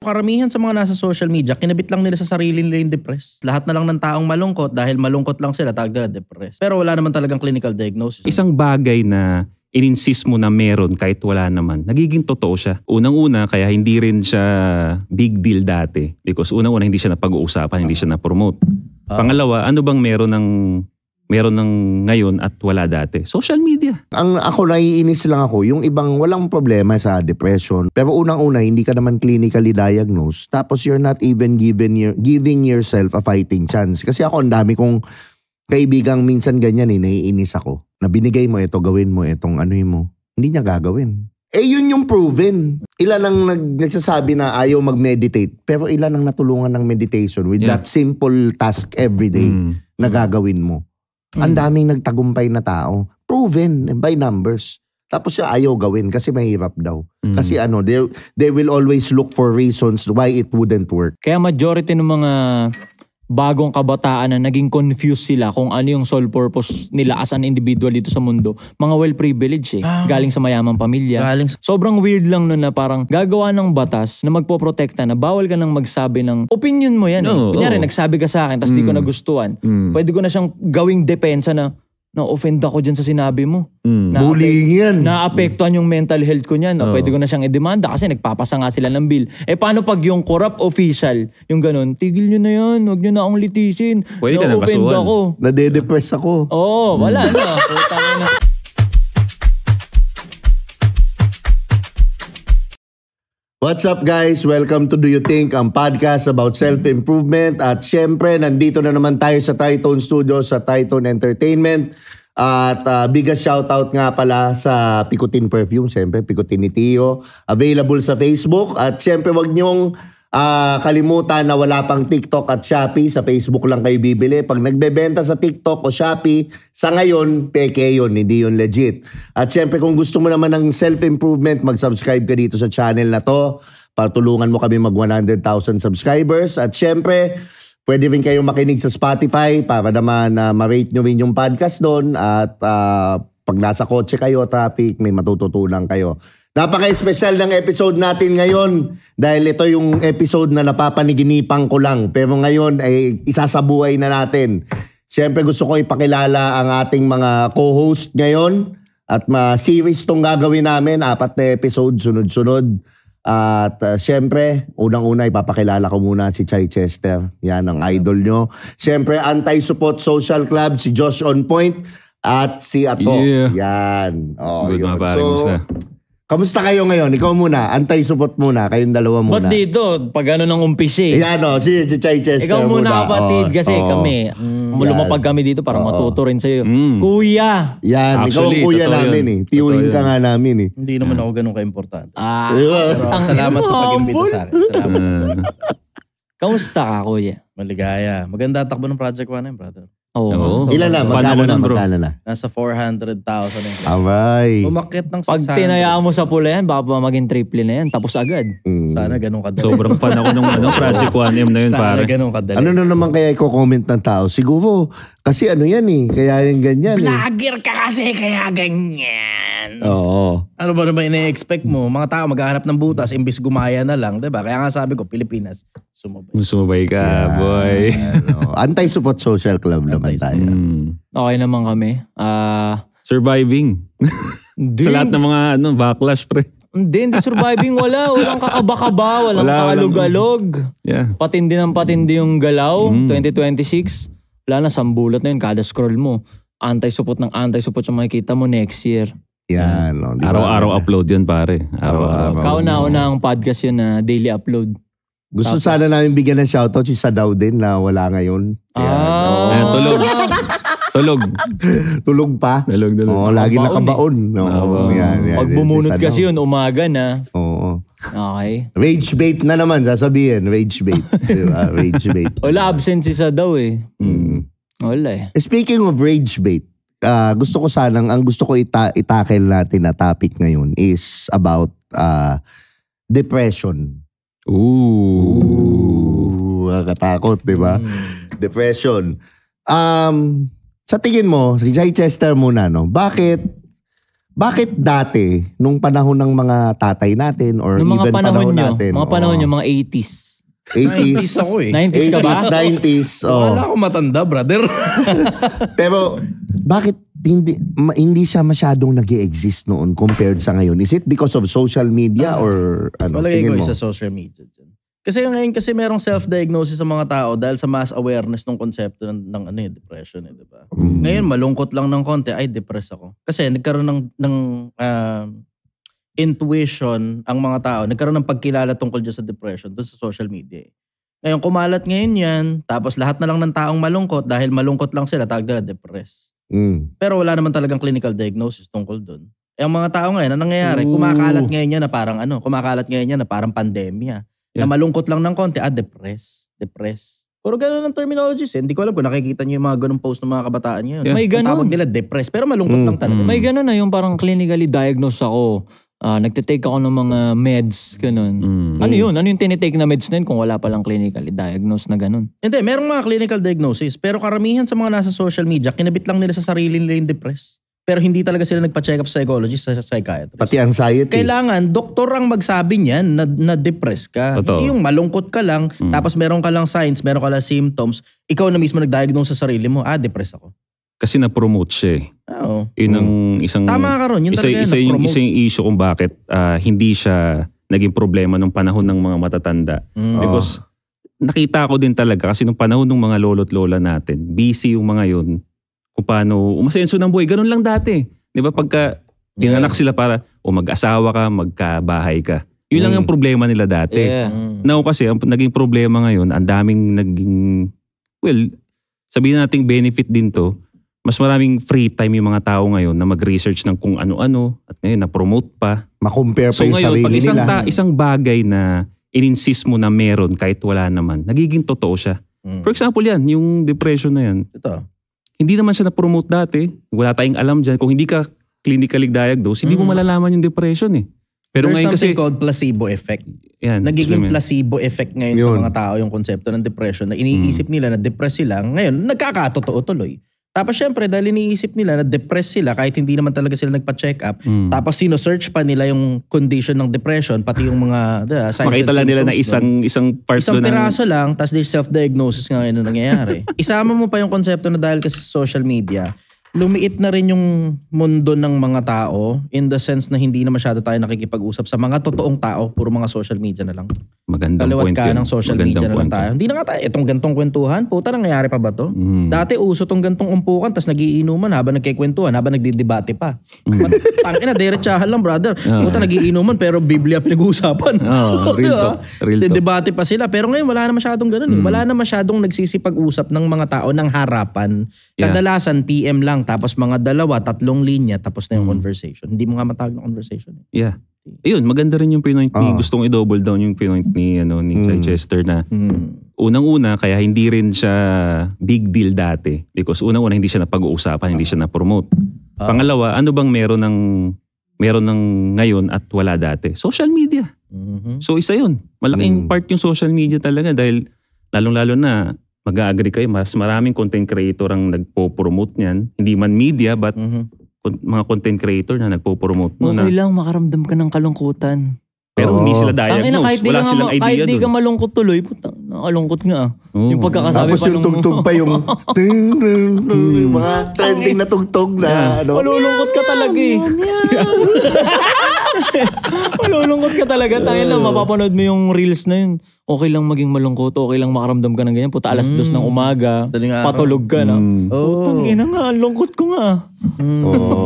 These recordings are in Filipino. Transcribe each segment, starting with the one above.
karamihan sa mga nasa social media, kinabit lang nila sa sarili nila yung depressed. Lahat na lang ng taong malungkot dahil malungkot lang sila, tawag nila depressed. Pero wala naman talagang clinical diagnosis. Isang bagay na in-insist mo na meron kahit wala naman, nagiging totoo siya. Unang-una, kaya hindi rin siya big deal dati. Because unang-una, hindi siya napag-uusapan, hindi siya na-promote. Pangalawa, ano bang meron ng ngayon at wala dati? Social media. Ang ako naiinis lang ako, yung ibang walang problema sa depression. Pero unang-una, hindi ka naman clinically diagnosed. Tapos you're not even giving yourself a fighting chance. Kasi ako, ang dami kong kaibigang minsan ganyan naiinis ako. Na binigay mo ito, gawin mo itong ano mo. Hindi niya gagawin. Yun yung proven. Ilan ang nagsasabi na ayaw mag-meditate. Pero ilan ang natulungan ng meditation with that simple task every day na gagawin mo. Ang daming nagtagumpay na tao. Proven by numbers. Tapos siya ayaw gawin kasi mahirap daw. Kasi they will always look for reasons why it wouldn't work. Kaya majority ng mga bagong kabataan na naging confused sila kung ano yung sole purpose nila as an individual dito sa mundo. Mga well-privileged galing sa mayamang pamilya. Sobrang weird lang nun na parang gagawa ng batas na magpoprotekta na bawal ka nang magsabi ng opinion mo yan. Kunyari, nagsabi ka sa akin tapos di ko nagustuhan. Pwede ko na siyang gawing depensa na na-offend ako dyan sa sinabi mo. Bullying yan. Naapektuhan yung mental health ko niyan. Pwede ko na siyang idemanda kasi nagpapasa nga sila ng bill. Paano pag yung corrupt official, yung ganun, tigil nyo na yan, huwag nyo na akong litisin. Pwede ka na offend kasuhan. ako. Nade-depress ako. Wala na. Putang na. What's up guys? Welcome to Do You Think, ang podcast about self-improvement. At syempre, nandito na naman tayo sa Tritone Studios, sa Tritone Entertainment. At biggest shoutout nga pala sa Picotin Perfume, syempre, Picotin ni Tio. Available sa Facebook. At syempre, wag niyong kalimutan na wala pang TikTok at Shopee. Sa Facebook lang kayo bibili. Pag nagbebenta sa TikTok o Shopee, sa ngayon, peke yun, hindi yun legit. At syempre, kung gusto mo naman ng self-improvement, mag-subscribe ka dito sa channel na to. Para tulungan mo kami mag 100,000 subscribers. At syempre, pwede rin kayong makinig sa Spotify para naman ma-rate nyo rin yung podcast doon. At pag nasa kotse kayo, traffic, may matututunan kayo. Napaka-espesyal ng episode natin ngayon dahil ito yung episode na napapaniginipan ko lang. Pero ngayon ay isasabuhay na natin. Siyempre gusto ko ipakilala ang ating mga co-host ngayon. At series tong gagawin namin, 4 na episode sunod-sunod. At siyempre, unang-una ipapakilala ko muna si Chai Chester. Yan ang idol nyo. Siyempre, Anti-Support Social Club, si Josh On Point at si Ato. Yeah. Yan. Yun. So, kamusta kayo ngayon? Ikaw muna, Anti-Support muna, kayong dalawa muna. Ba't dito? Pag ano ng umpisi? Si Chai Chester ikaw muna kapatid kasi kami. Lumapag kami dito para matuto rin sa'yo. Kuya! Yan, actually, ikaw ang kuya namin Tiyuhin ka nga namin Hindi naman ako ganun ka-importante. Pero salamat sa pag-imbita sa akin. Salamat sa Kamusta ka, kuya? Maligaya. Maganda takbo ng Project 1 brother. Ilan na? Magkano na? Nasa 400,000 yung Aray. umakit ng 600. Pag tinayaan mo sa pula yan, baka pa maging triple na yan. Tapos agad. Sana ganun kadali. sobrang fan ako nung Project 1M na yun, Sana pare. ganun kadali. Ano na naman kaya i-comment ng tao? Siguro, kasi ano yan kaya yung ganyan Vlogger ka kasi kaya ganyan. Oo. Ano ba naman ina-expect mo? Mga tao maghahanap ng butas imbis gumaya na lang, 'di ba? Kaya nga sabi ko, Pilipinas, Sumabay ka, boy. Anti-Support Social Club naman tayo. Okay naman kami. Surviving. Sa lahat ng mga backlash, pre. Hindi surviving. Walang kakaba-kaba, walang kaalog-alog. Yeah. Patindi ng patindi yung galaw. 2026. Wala na, sambulat na yun. Kada scroll mo. Anti-support ng anti-support yung makikita mo next year. Yan. Araw-araw upload yun, pare. Araw-araw. Kauna-una ang podcast yun na daily upload. Gusto sana namin bigyan ng shoutout si Sadaw din na wala ngayon. Tulog. Tulog pa. Tulog. Lagi nakabaon. Pag bumunot kasi yun, umaga na. Oo. Okay. Rage bait na naman, sasabihin. Rage bait. Diba? Rage bait. Wala, absent si Sadaw Wala Speaking of rage bait, gusto ko itakel natin na topic ngayon is about depression. Nakakatakot, di ba? Depression. Sa tingin mo, si Chai Chester muna, bakit bakit dati, nung panahon ng mga tatay natin or Nung even mga panahon nyo, natin. mga panahon nyo, mga 80s. 90s ako eh. 90s ka ba? 90s. Wala akong matanda, brother. Pero bakit hindi siya masyadong nag-i-exist noon compared sa ngayon? Is it because of social media or ano? Palagay ko Tingin mo? sa social media dyan. Kasi ngayon kasi merong self-diagnosis sa mga tao dahil sa mass awareness ng konsepto ng depression, di ba? Ngayon malungkot lang ng konti, ay depressed ako. Kasi nagkaroon ng intuition ang mga tao, nagkaroon ng pagkilala tungkol dyan sa depression doon sa social media. Ngayon kumalat ngayon yan, tapos lahat na lang ng taong malungkot dahil malungkot lang sila, tawag nila depressed. Pero wala naman talagang clinical diagnosis tungkol doon. Ang mga tao ngayon, ang nangyayari, kumakalat ngayon yan na parang pandemya. Na malungkot lang ng konti, depressed. Puro gano'n ang terminologies eh. Hindi ko alam kung nakikita niyo yung mga ganung post ng mga kabataan ngayon. Yeah. May ganun. Tawag nila depressed, pero malungkot lang talaga. May gano'n na yung parang clinically diagnosed ako. Nagtitake ako ng mga meds, gano'n. Ano yun? Ano yung tinitake na meds na yun kung wala palang clinically diagnosed na gano'n? Hindi, merong mga clinical diagnosis. Pero karamihan sa mga nasa social media, kinabit lang nila sa sarili nila yung depressed. Pero hindi talaga sila nagpa-check up psychologist sa psychiatrist. Pati anxiety. Kailangan, doktor ang magsabi niyan na depressed ka. Totoo. Hindi yung malungkot ka lang, tapos meron ka lang signs, meron ka lang symptoms, ikaw na mismo nag-diagnose sa sarili mo, depressed ako. Kasi na-promote siya eh. Oo. Yun ang isang... Tama ka ron, yun talaga na-promote. Isa yung issue kung bakit hindi siya naging problema nung panahon ng mga matatanda. Because nakita ko din talaga kasi nung panahon ng mga lolo't lola natin, busy yung mga yun kung paano umasenso ng buhay. Ganun lang dati. Di ba pagka pinganak sila para mag-asawa ka, magkabahay ka. Yun lang yung problema nila dati. Yeah. Now kasi, ang naging problema ngayon, ang daming naging, sabihin nating benefit din to, mas maraming free time yung mga tao ngayon na mag-research ng kung ano-ano at ngayon na-promote pa. Ma-compare pa So yung ngayon, sarili pag nila. isang bagay na in-insist mo na meron kahit wala naman, nagiging totoo siya. For example yan, yung depression na yan. Ito. Hindi naman siya na-promote dati. Wala tayong alam dyan. Kung hindi ka clinically diagnosed, hindi mo malalaman yung depression eh. Pero There's ngayon something kasi... called placebo effect. Yan, Nagiging experiment. placebo effect ngayon sa mga tao yung konsepto ng depression na iniisip nila na depressed sila. Ngayon, nagkakatotoo tuloy. Tapos syempre, dahil iniisip nila na depressed sila kahit hindi naman talaga sila nagpa-check up, tapos sino-search pa nila yung condition ng depression, pati yung mga signs Makita lang nila na isang part isang doon piraso lang, tapos there's self-diagnosis nga ngayon na nangyayari. Isama mo pa yung konsepto na dahil kasi sa social media, lumiit na rin yung mundo ng mga tao in the sense na hindi na masyado tayo nakikipag-usap sa mga totoong tao, puro mga social media na lang. Magandang Kaliwat point ka yun. ng social Magandang media na lang point tayo. Hindi na nga tayo, itong gantong kwentuhan, puta nangyayari pa ba to? Dati uso tong gantong umpukan, tas nagiinuman habang nagkikwentuhan, habang nagdidebate pa. Tangina, diretsahan lang brother. Puta nagiinuman pero Biblia pinag-uusapan. Real talk. Real talk. Debate pa sila. Pero ngayon wala na masyadong ganun eh. Wala na masyadong nagsisipag-usap ng mga tao ng harapan. Kadalasan PM lang, tapos mga 2-3 linya, tapos na yung conversation. Hindi mo nga matawag na conversation. Yeah. Ayun, maganda rin yung point ni gustong i-double down yung point ni Chichester na unang-una kaya hindi rin siya big deal dati because unang-una hindi siya napag-uusapan, hindi siya na-promote. Pangalawa, ano bang meron ng ngayon at wala dati? Social media. So isa yun. Malaking part yung social media talaga dahil lalong-lalo na mag-agree kayo, mas maraming content creator ang nagpo-promote niyan. Hindi man media but mga content creator na nagpo-promote mo Okay na. lang, makaramdam ka ng kalungkutan. Pero hindi sila Tangina, diagnosed. Wala silang idea kahit di ka dun. malungkot tuloy, puta, nakalungkot nga. Yung pagkakasabi Tapos pa yung tugtog pa yung mga trending na tugtog na ano. Malulungkot ka talaga eh. Malulungkot ka talaga. Tangin lang, mapapanood mo yung reels na yun. Okay lang maging malungkot, okay lang makaramdam ka ng ganyan. Puta, 2:00 ng umaga, Daling araw. patulog ka na. Putang ina nga, ang lungkot ko nga.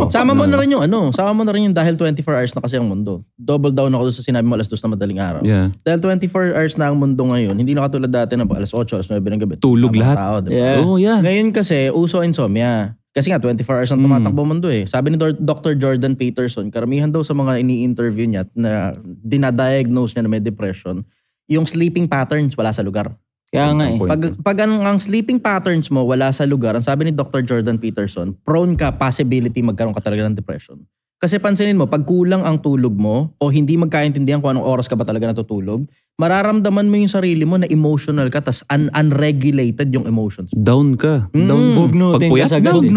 Sama mo na rin yung sama mo na rin yung dahil 24 hours na kasi ang mundo. Double down ako doon sa sinabi mo 2:00 na madaling araw. Yeah. Dahil 24 hours na ang mundo ngayon, hindi na katulad dati na 8:00, 9:00 ng gabi. Tulog Tama lahat. Tao, diba? Yeah. Oh, yeah. Ngayon kasi, uso insomnia. Kasi nga, 24 hours ang tumatakbo mundo eh. Sabi ni Dr. Jordan Peterson, karamihan daw sa mga ini-interview niya na dinadiagnose niya na may depression, yung sleeping patterns wala sa lugar. Kaya nga eh. Pag ang sleeping patterns mo wala sa lugar, ang sabi ni Dr. Jordan Peterson, prone ka possibility magkaroon ka talaga ng depression. Kasi pansinin mo, pag kulang ang tulog mo o hindi magkaintindihan kung anong oras ka ba talaga natutulog, mararamdaman mo yung sarili mo na emotional ka tas unregulated yung emotions. Down ka. Down. Bugnuting ka sa gabi.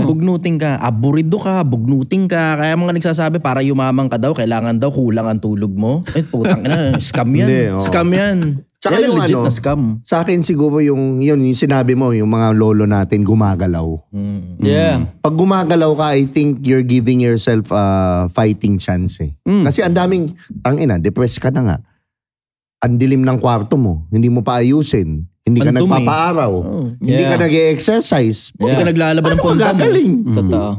Bugnuting ka. Aburido ka, bugnuting ka. Kaya mga nagsasabi para yumamang ka daw, kailangan daw kulang ang tulog mo. Putang ina, scam yan. Hindi, Scam yan. Tsaka yan yung legit na scam. Sa akin siguro yung sinabi mo, yung mga lolo natin gumagalaw. Yeah. Pag gumagalaw ka, I think you're giving yourself a fighting chance eh. Kasi ang daming, depressed ka na nga. Ang dilim ng kwarto mo, hindi mo pa ayusin. Hindi ka nagpapaaraw. Hindi ka nag-e-exercise. Hindi ka naglalaban ng punta mo. Gagaling. Totoo.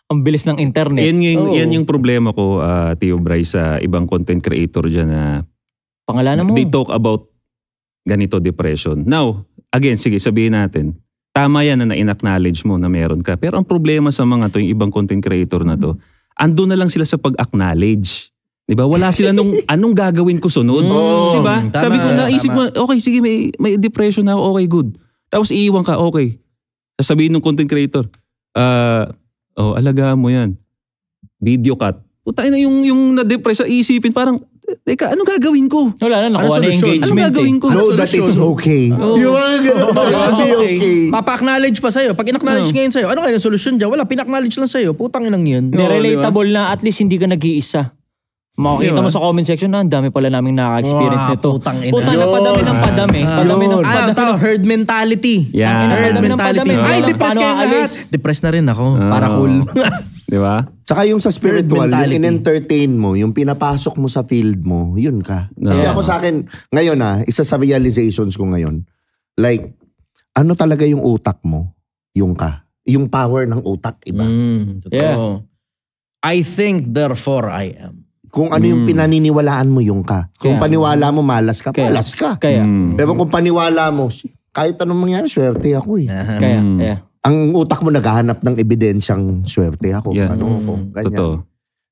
Ang bilis ng internet. Yan yung problema ko, Tio Bryce, sa ibang content creator dyan na pangalanan mo. They talk about ganito depression. Now, again, sige, sabihin natin, tama yan na na-acknowledge mo na meron ka. Pero ang problema sa mga to, yung ibang content creator na to, ando na lang sila sa pag-acknowledge. Diba? Wala sila nung anong gagawin ko sunod. Diba? Tama, sabi ko, naisip mo, okay, sige, may depression na ako, okay, good. Tapos iiwan ka, okay. Sasabihin ng content creator, alagaan mo yan. Video cut. Puta na yung na-depress, isipin parang, teka, anong gagawin ko? Wala na, nakuha na engagement. Anong gagawin ko? Know that it's okay. Yung mga ganun. Okay. Papa-acknowledge pa sa'yo. Pag in-acknowledge ngayon sa'yo, ano kaya yung solusyon dyan? Wala, pin-acknowledge lang sa'yo. Putang inang yun. Relatable na, at least hindi ka nag-iisa. Makikita mo sa comment section na, ang dami pala naming nakaka-experience nito. Putang ina. Putang na padami ng padami. Padami ng padami. Herd mentality. Yeah. Herd mentality. Ay, depressed kayo lahat. Depressed na rin ako. Para cool. Di ba? Tsaka yung sa spiritual, mentality. yung in-entertain mo, yung pinapasok mo sa field mo, yun ka. Kasi ako sa akin, ngayon isa sa realizations ko ngayon, like, ano talaga yung utak mo? Yung ka. Yung power ng utak, iba. Yeah. I think, therefore I am. Kung ano yung pinaniniwalaan mo, yung ka. Kung paniwala mo, malas ka, malas ka. Kaya. Pero kung paniwala mo, kahit anong mangyari, swerte ako eh. Kaya, yeah. Ang utak mo naghahanap ng ebidensyang swerte ako. Yeah. Ano ako, ganyan. Totoo.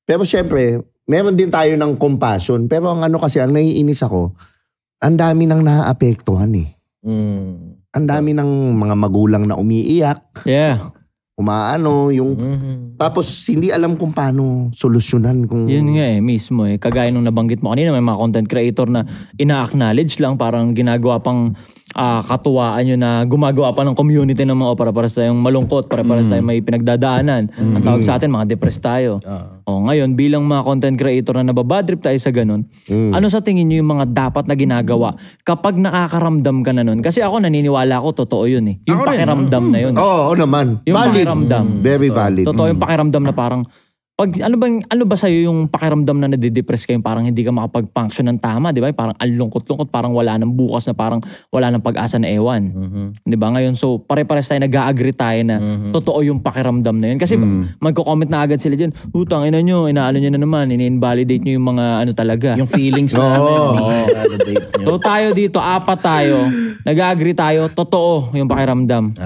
Pero syempre, meron din tayo ng compassion. Pero ang kasi, ang naiinis ako, ang dami nang naaapektuhan eh. Ang dami ng mga magulang na umiiyak. Yeah. Umaano, yung... Tapos, hindi alam kung paano solusyonan. Yun nga mismo Kagaya nung nabanggit mo kanina, may mga content creator na ina-acknowledge lang, parang ginagawa pang katuwaan yun na gumagawa pa ng community ng mga para-paras tayong malungkot, para-paras tayong may pinagdadaanan. Ang tawag sa atin, mga depressed tayo. Ngayon, bilang mga content creator na nababadrip tayo sa ganun, ano sa tingin nyo yung mga dapat na ginagawa kapag nakakaramdam ka na nun? Kasi ako naniniwala ko, totoo yun Yung pakiramdam na yun. Oo naman. Yung valid. pakiramdam. Very valid. Totoo yung pakiramdam na parang, ano ba sa'yo yung pakiramdam na nadidepress kayo, parang hindi ka makapag-function ng tama, di ba? Parang alungkot-lungkot, parang wala nang bukas na parang wala nang pag-asa na ewan. Di ba? Ngayon, so pare-pares tayo, nag-a-agree tayo na totoo yung pakiramdam na yun. Kasi magko-comment na agad sila dyan, utang ina nyo, inaano nyo na naman, ini-invalidate nyo yung mga talaga. Yung feelings namin. So tayo dito, apat tayo, nag-a-agree tayo, totoo yung pakiramdam.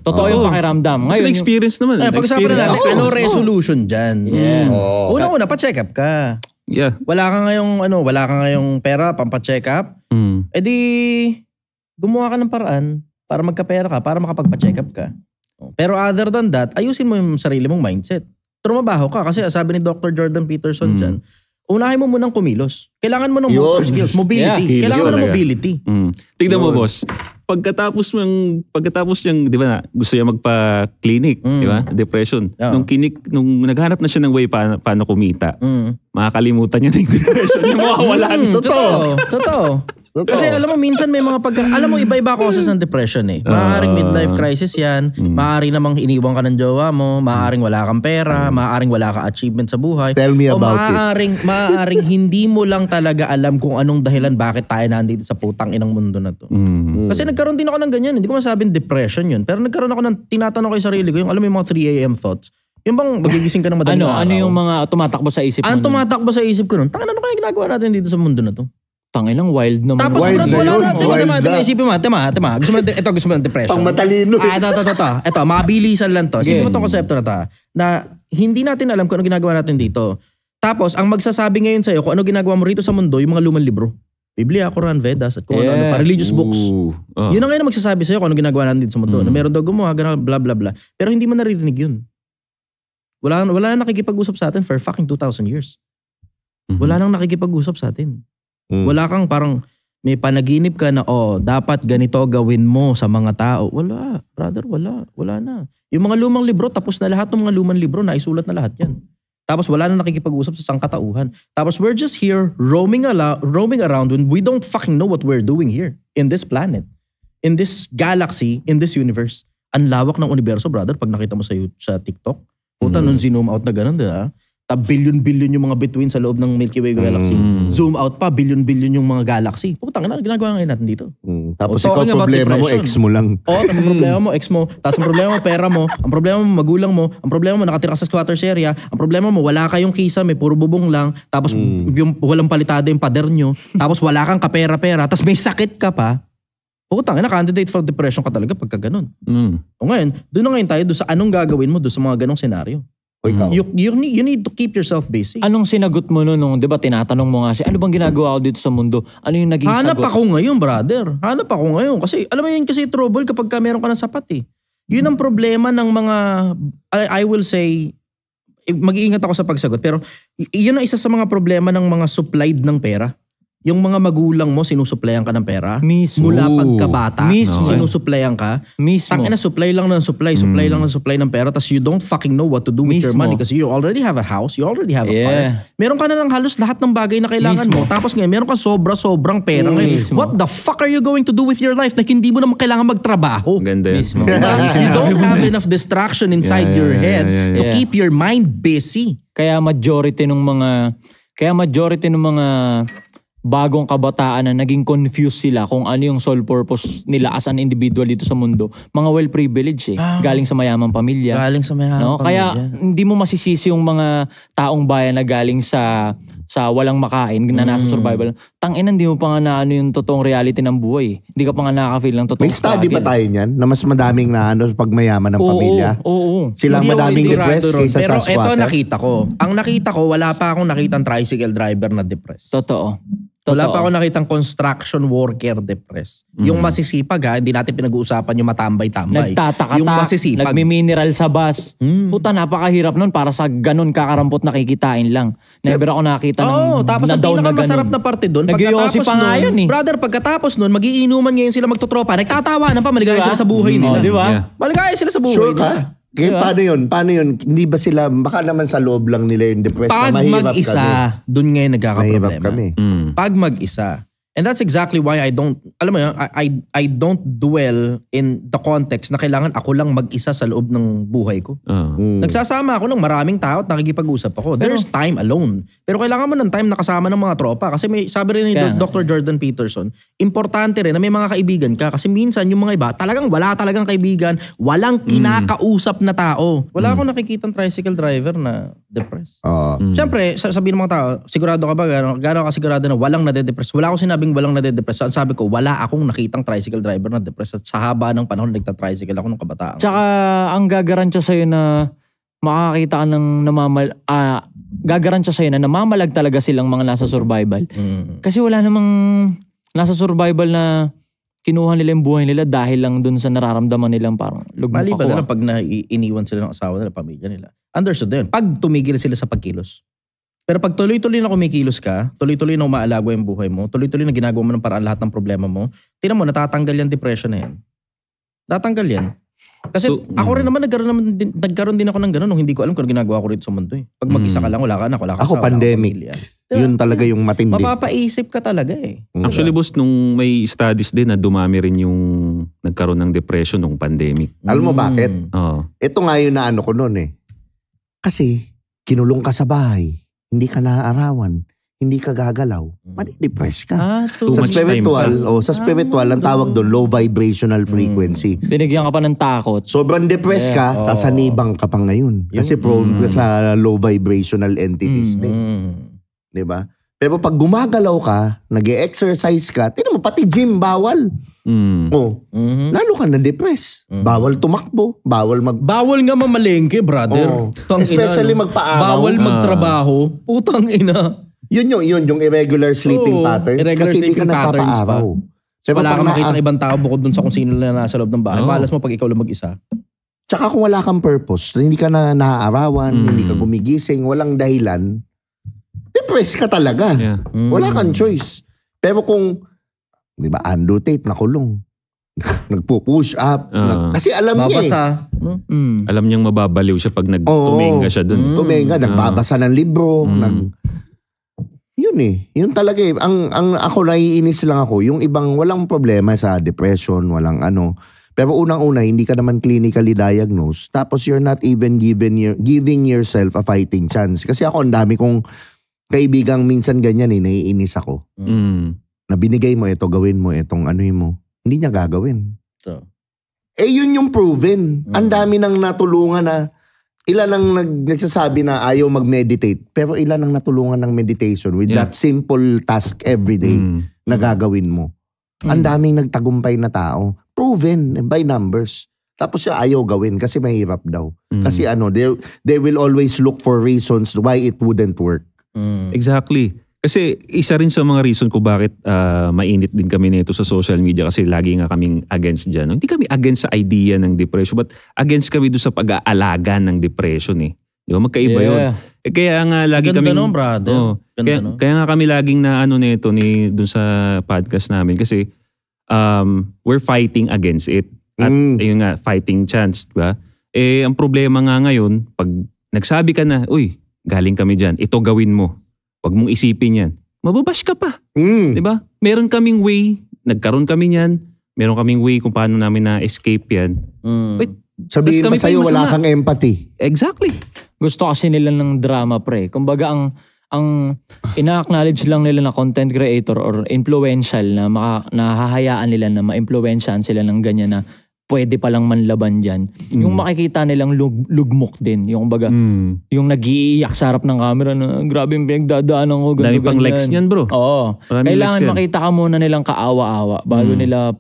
Totoo yung pakiramdam. Ngayon, experience naman. Pag-usapan na natin, ano resolution dyan? Yeah. Una-una, pa-check up ka. Yeah. Wala ka ngayong pera, pampa-check up. E di, gumawa ka ng paraan para magka-pera ka, para makapagpa-check up ka. Pero other than that, ayusin mo yung sarili mong mindset. Trumabaho ka. Kasi sabi ni Dr. Jordan Peterson dyan, unahin mo munang kumilos. Kailangan mo ng motor skills, mobility. Yeah, kailangan mo ng mobility. Tignan mo, boss. Pagkatapos niyang, di ba na, gusto niya magpa-clinic, di ba? Depression. Nung naghanap na siya ng way paano kumita, makakalimutan niya na yung depression. Yung makawalan. Totoo. Kasi alam mo, minsan may mga alam mo, iba-iba causes ng depression Maaaring midlife crisis yan, maaaring namang iniwan ka ng jowa mo, maaaring wala kang pera, maaaring wala ka achievement sa buhay. Tell me about maaaring hindi mo lang talaga alam kung anong dahilan bakit tayo nandito sa putang inang mundo na to. Kasi nagkaroon din ako ng ganyan. Hindi ko masabing depression yun. Pero nagkaroon ako ng tinatanong ko yung sarili ko, yung alam mo yung mga 3 a.m. thoughts. Yung bang magigising ka ng madaling araw. Ano yung mga tumatakbo sa isip mo? Ang tumatakbo sa isip ko nun, tangin ano kaya ginagawa natin dito sa mundo na to? Tangilang wild naman. Tapos wild wala na na. yun. Tema, isipin mo. Gusto mo ng depression. Pang matalino. Ito, mabilisan lang to. Isipin mo itong konsepto na to. Na hindi natin alam kung ano ginagawa natin dito. Tapos, ang magsasabi ngayon sa'yo kung ano ginagawa mo rito sa mundo, yung mga lumang libro. Biblia, Quran, Vedas, at kung ano pa, religious books. Yun ang ngayon magsasabi sa'yo kung ano ginagawa natin dito sa mundo. Na meron daw gumawa, blah, blah, blah. Pero hindi mo naririnig yun. Wala na nakikipag-usap sa atin for fucking 2,000 years. Wala nang nakikipag-usap sa atin. Wala kang parang may panaginip ka na, dapat ganito gawin mo sa mga tao. Wala, brother, wala na. Yung mga lumang libro, tapos na lahat ng mga lumang libro, naisulat na lahat yan. Tapos wala na nakikipag-usap sa sangkatauhan. Tapos we're just here roaming around when we don't fucking know what we're doing here in this planet, in this galaxy, in this universe. Ang lawak ng universo, brother, pag nakita mo sa TikTok. Puta, nung zoom out na ganun, diba? Billion-billion yung mga between sa loob ng Milky Way galaxy. Zoom out pa, billion-billion yung mga galaxy. Puta, ginagawa ngayon natin dito. Tapos ikaw problema mo, ex mo lang. Tapos ang problema mo, ex mo. Tapos ang problema mo, pera mo. Ang problema mo, magulang mo. Ang problema mo, nakatira ka sa squatters area. Ang problema mo, wala kayong kisa, may puro bubong lang. Tapos yung walang palitada yung pader nyo. Tapos wala kang kapera-pera. Tapos may sakit ka pa. Putang ina, candidate for depression ka talaga pagka ganun. O ngayon, doon na ngayon tayo doon sa anong gagawin mo doon sa mga ganong senaryo. You need to keep yourself busy. Anong sinagot mo nung, di ba, tinatanong mo nga siya, ano bang ginagawa ko dito sa mundo? Ano yung naging sagot? Hanap ako ngayon, brother. Hanap ako ngayon. Kasi, alam mo yun kasi trouble kapag meron ka ng sapat eh. Yun ang problema ng mga, I will say, mag-iingat ako sa pagsagot, pero yun ang isa sa mga problema ng mga supplied ng pera. Yung mga magulang mo, sinusuplayan ka ng pera. Mismo. Mula pagkabata, sinusuplayan ka. Mismo. Tangina, supply lang ng supply ng pera. Tapos you don't fucking know what to do with your money kasi you already have a house, you already have a car. Meron ka na ng halos lahat ng bagay na kailangan mo. Tapos ngayon, meron ka sobrang pera ngayon. What the fuck are you going to do with your life na hindi mo naman kailangan magtrabaho? Ganda yan. Mismo. You don't have enough distraction inside your head to keep your mind busy. Kaya majority ng mga bagong kabataan na naging confused sila kung ano yung sole purpose nila as an individual dito sa mundo. Mga well-privileged galing sa mayamang pamilya. Kaya hindi mo masisisi yung mga taong bayan na galing sa walang makain na nasa survival. Tanginan, hindi mo pa nga na ano yung totoong reality ng buhay. Hindi ka pa nga nakaka-feel ng totoong struggle. May study ba tayo niyan? Na mas madaming na pag mayaman ng pamilya? Oo. Silang madaming depressed kaysa pero sa squatter. Pero ito nakita ko. Ang nakita ko, wala pa akong nakitang tricycle driver na depressed. Totoo. Wala pa ako nakitang construction worker depressed. Yung masisipag hindi natin pinag-uusapan yung matambay-tambay. Nagtataka, yung masisipag. nagmi-mineral sa bus. Puta, napakahirap nun para sa ganun kakarampot na kikitain lang. Never ako nakita ng tapos ang pinakamasarap na parte doon, pagkatapos pa nga yun eh. Brother, pagkatapos nun, magiinuman ngayon sila magtotropa. Nagtatawa na pa, maligaya sila sa buhay nila. Di ba? Maligaya sila sa buhay sure nila. Kaya paano yun? Hindi ba sila, baka naman sa loob lang nila yung depressed na mahirap mag-isa, doon ngayon nagkakaproblema. Mahirap kami. Pag mag-isa. And that's exactly why I don't dwell in the context na kailangan ako lang mag-isa sa loob ng buhay ko. Nagsasama ako ng maraming tao at nakikipag-usap ako. There's time alone. Pero kailangan mo ng time na kasama ng mga tropa. Kasi may sabi rin ni Dr. Jordan Peterson, importante rin na may mga kaibigan ka. Kasi minsan yung mga iba, wala talagang kaibigan, walang kinakausap na tao. Wala akong nakikitang tricycle driver na depressed. Siyempre, sabihin ng mga tao, sigurado ka ba, gano'n ka sigurado na walang nade-depress? Wala akong sinabing walang nade-depress. Sabi ko, wala akong nakitang tricycle driver na depressed. At sa haba ng panahon, nagta-tricycle ako nung kabataan. Tsaka, ang gagarantiya sa'yo na makakita ka ng gagarantiya sa'yo na namamalag talaga silang mga nasa survival. Kasi wala namang nasa survival na kinuha nila yung buhay nila dahil lang dun sa nararamdaman nilang parang lugmok ako. Maliban na pag iniwan sila ng asawa nila, pamilya nila. Understood na yun. Pag tumigil sila sa pagkilos. Pero pag tuloy-tuloy na kumikilos ka, tuloy-tuloy na umaalago yung buhay mo, tuloy-tuloy na ginagawa mo ng paraan lahat ng problema mo, tingnan mo, natatanggal yung depression na yan. Tatanggal yan. Kasi ako rin naman, nagkaroon din ako ng gano'n nung hindi ko alam kung ginagawa ko rito sa mundo eh. Pag mag-isa ka lang, wala ka ako asawa, pandemic. Diba? Yun talaga yung matindi. Mapapaisip ka talaga eh. Actually, boss, nung may studies din na dumami rin yung nagkaroon ng depression nung pandemic. Alam mo bakit? Ito nga yun na ko noon eh. Kasi, kinulong ka sa bahay. Hindi ka naaarawan, hindi ka gagalaw, madi-depress ka. Sa spiritual, ang tawag doon, low vibrational frequency. Binigyan ka pa ng takot. Sobrang depressed ka, sasanibang ka pa ngayon. Kasi prone ka sa low vibrational entities din. Diba? Pero pag gumagalaw ka, nag-e-exercise ka, tingnan mo, pati gym, bawal. Lalo ka na-depress. Bawal tumakbo, bawal nga mamalengke, brother. Especially magpaaraw. Bawal magtrabaho. Putang ina. Yun yung irregular sleeping patterns. Irregular kasi hindi ka nagpapaaraw. Wala kang makita ng ibang tao bukod dun sa kung sino na nasa loob ng bahay. Malas mo pag ikaw lang mag-isa. Tsaka kung wala kang purpose, hindi ka na naaarawan, hindi ka gumigising, walang dahilan, depressed ka talaga. Yeah. Wala kang choice. Pero kung, di ba, Andrew Tate, nakulong. Nagpo-push up. Kasi alam niya Alam niyang mababaliw siya pag nagtuminga siya dun. Tuminga, nagbabasa ng libro. Yun Yun talaga Ang ako, naiinis lang ako. Yung ibang walang problema sa depression, walang ano. Pero unang-una, hindi ka naman clinically diagnosed. Tapos you're not even giving yourself a fighting chance. Kasi ako, ang dami kong kaibigang minsan ganyan naiinis ako. Na binigay mo ito, gawin mo itong ano mo. Hindi niya gagawin. So. Yun yung proven. Ang dami nang natulungan na ilan ang nagsasabi na ayaw mag-meditate. Pero ilan ang natulungan ng meditation with that simple task every day na gagawin mo. Ang daming nagtagumpay na tao. Proven by numbers. Tapos siya ayaw gawin kasi mahirap daw. Kasi they will always look for reasons why it wouldn't work. Exactly. Kasi isa rin sa mga reason ko bakit mainit din kami nito sa social media kasi lagi nga kaming against dyan. Hindi kami against sa idea ng depression but against kami doon sa pag-aalaga ng depression Di ba? Magkaiba yun. Kaya nga lagi kami... Ganda nun, brother. Kaya nga kami laging na nito doon sa podcast namin kasi we're fighting against it. At ayun nga, fighting chance. Diba? Ang problema nga ngayon, pag nagsabi ka na, uy, galing kami dyan, ito gawin mo. Pag mong isipin yan, mababash ka pa. Diba? Meron kaming way, nagkaroon kami niyan, meron kaming way kung paano namin na-escape yan. But, sabihin mo sa'yo, wala kang empathy. Exactly. Gusto kasi nila ng drama, pre. Kumbaga, ang ina-acknowledge lang nila na content creator or influential na nahahayaan nila na ma-influensyahan sila ng ganyan na pwede palang manlaban dyan. Yung makikita nilang lugmok din. Yung baga, yung nag-iiyak sa harap ng camera na grabe yung pinagdadaanan ko. Dami pang likes niyan, bro. Oo. Kailangan makita ka muna nilang kaawa-awa bago nila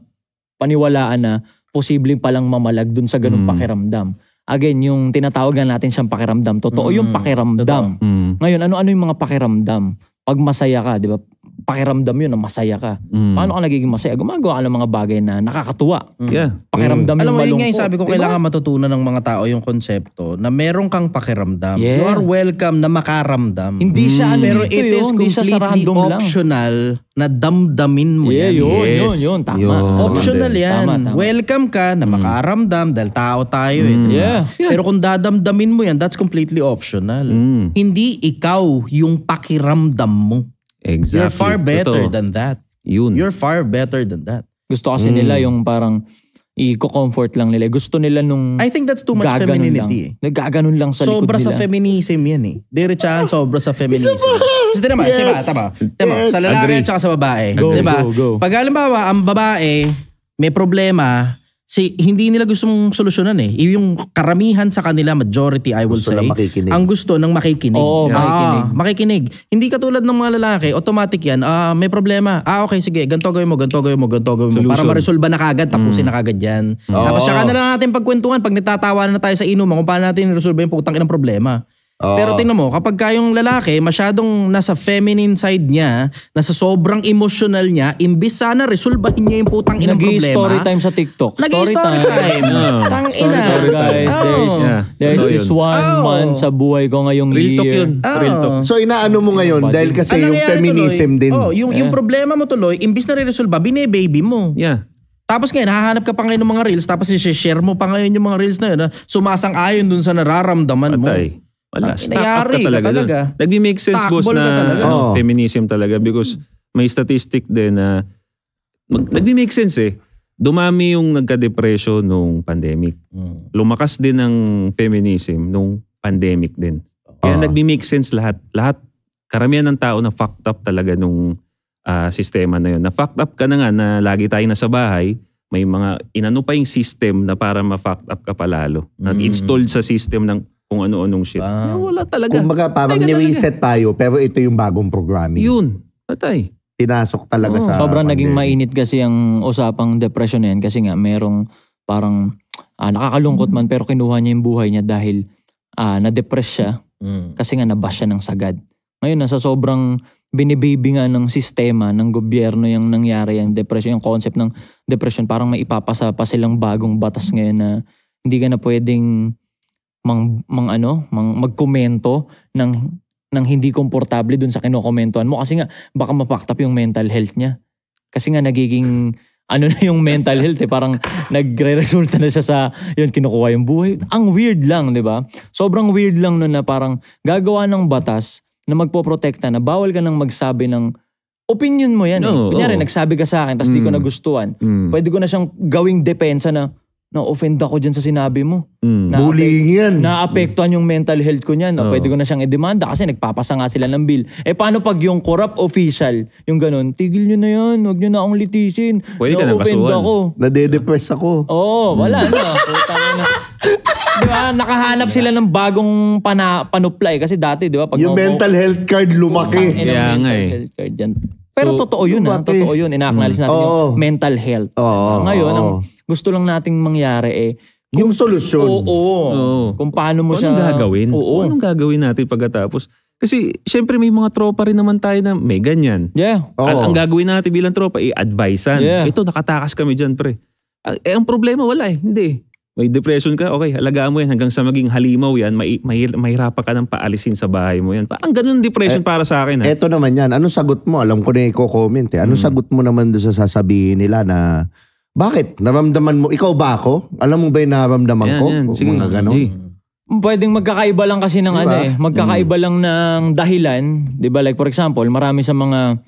paniwalaan na posibleng palang mamalag dun sa ganung pakiramdam. Again, yung tinatawag natin siyang pakiramdam. Totoo yung pakiramdam. Ngayon, ano yung mga pakiramdam? Pag masaya ka, di ba? Pakiramdam yun na masaya ka. Paano ka nagiging masaya? Gumagawa ka ng mga bagay na nakakatuwa. Pakiramdam yung malungkot. Alam mo, yun nga yung sabi ko, kailangan matutunan ng mga tao yung konsepto na meron kang pakiramdam. You are welcome na makaramdam. Hindi siya pero it is completely optional na damdamin mo yan. Yun. Tama. Optional yan. Tama. Welcome ka na makaramdam dahil tao tayo. Pero kung dadamdamin mo yan, that's completely optional. Hindi ikaw yung pakiramdam mo. Exactly. You're far better than that. You're far better than that. Gusto kasi nila yung parang i-comfort lang nila. Gusto nila nung I think that's too much femininity. Nagaganon lang sa likod nila. Sobra sa feminism yan Diretsahan sobra sa feminism. Kasi tama. Sa lalaki at saka sa babae. Go. Pag halimbawa, ang babae may problema, hindi nila gustong solusyonan Yung karamihan sa kanila, majority I will say, ang gusto ng makikinig. Oo, makikinig. Hindi katulad ng mga lalaki, automatic yan, may problema. Okay, sige, ganito gawin mo. Para ma-resolve na kagad, tapusin na kagad yan. Tapos saka na lang natin pagkwentuhan, pag nagtatawanan na tayo sa inuman, kung paano natin i-resolve yung putang inang problema. Pero tingnan mo, kapag kayong lalaki, masyadong nasa feminine side niya, nasa sobrang emotional niya, imbis sana resolbahin niya yung putang inang problema. Nag-i-story time sa TikTok. Nag-i-story time. Tang ina. Guys, there's this one month sa buhay ko ngayong real talk year. yun. Real talk. So inaano mo ngayon dahil kasi yung feminism din. Yung problema mo tuloy, imbis na re-resolve, bine-baby mo. Yeah. Tapos ngayon, hahanap ka pa ngayon ng mga reels, tapos i-share mo pa ngayon yung mga reels na yun, sumasang-ayon dun sa nararamdaman mo. Wala, stuck up ka talaga. Nagbi-make sense, boss, na feminism talaga because may statistic din na nagbi-make sense Dumami yung nagka-depression nung pandemic. Lumakas din ang feminism nung pandemic din. Kaya nagbi-make sense lahat. Karamihan ng tao na fucked up talaga nung sistema na yun. Na fucked up ka na nga na lagi tayo nasa bahay, may mga inano pa yung system na para ma-fucked up ka palalo. Nag-installed sa system ng kung ano-anong shit. Wala talaga. Kumbaga parang ni-reset tayo pero ito yung bagong programming. Yun. Patay. Pinasok talaga sa... Sobrang naging mainit kasi ang usapang depression na yan kasi nga merong parang nakakalungkot man pero kinuha niya yung buhay niya dahil na-depress siya kasi nga nabash siya ng sagad. Ngayon nasa sobrang binibaby nga ng sistema, ng gobyerno yung nangyari yung depression, yung concept ng depression. Parang may ipapasa pa silang bagong batas ngayon na hindi ka na pwedeng magkomento ng hindi komportable dun sa kinokomentuhan mo kasi nga baka mapaktap yung mental health niya. Kasi nga nagiging na yung mental health parang nagre-resulta na siya sa yun, kinukuha yung buhay. Ang weird lang, di ba? Sobrang weird lang nun na parang gagawa ng batas na magpoprotekta na bawal ka nang magsabi ng opinion mo yan. Kunyari, nagsabi ka sa akin tapos di ko nagustuhan. Pwede ko na siyang gawing depensa na na-offend ako dyan sa sinabi mo. Bullying yan. Na-apektuhan yung mental health ko niyan. Pwede ko na siyang i-demanda kasi nagpapasa nga sila ng bill. Paano pag yung corrupt official, yung ganun, tigil nyo na yan, huwag nyo na akong litisin. Pwede ka na offend ako. Nade-depress ako. Wala na. Diba, nakahanap sila ng bagong panupla kasi dati, diba? Pag yung mental health card lumaki. Kaya nga health card yan. Pero totoo yun totoo yun. Ina-acknowledge natin yung mental health. Ngayon, ang gusto lang nating mangyari yung solusyon. Kung paano mo siya... Anong gagawin? Anong gagawin natin pagkatapos? Kasi syempre may mga tropa rin naman tayo na may ganyan. Yeah. Ang gagawin natin bilang tropa, i-advisean. Yeah. Ito, nakatakas kami dyan, pre. Ang problema, wala Hindi. May depression ka, okay, alagaan mo yan hanggang sa maging halimaw yan, mahirapan ka ng paalisin sa bahay mo yan. Parang ganun depression para sa akin. Eto naman yan, anong sagot mo? Alam ko na i-comment Anong sagot mo naman doon sa sasabihin nila na, bakit? Naramdaman mo, ikaw ba ako? Alam mo ba yung naramdaman ko? Sige, mga ganon. Pwedeng magkakaiba lang kasi ng magkakaiba lang ng dahilan. Diba? Like for example, marami sa mga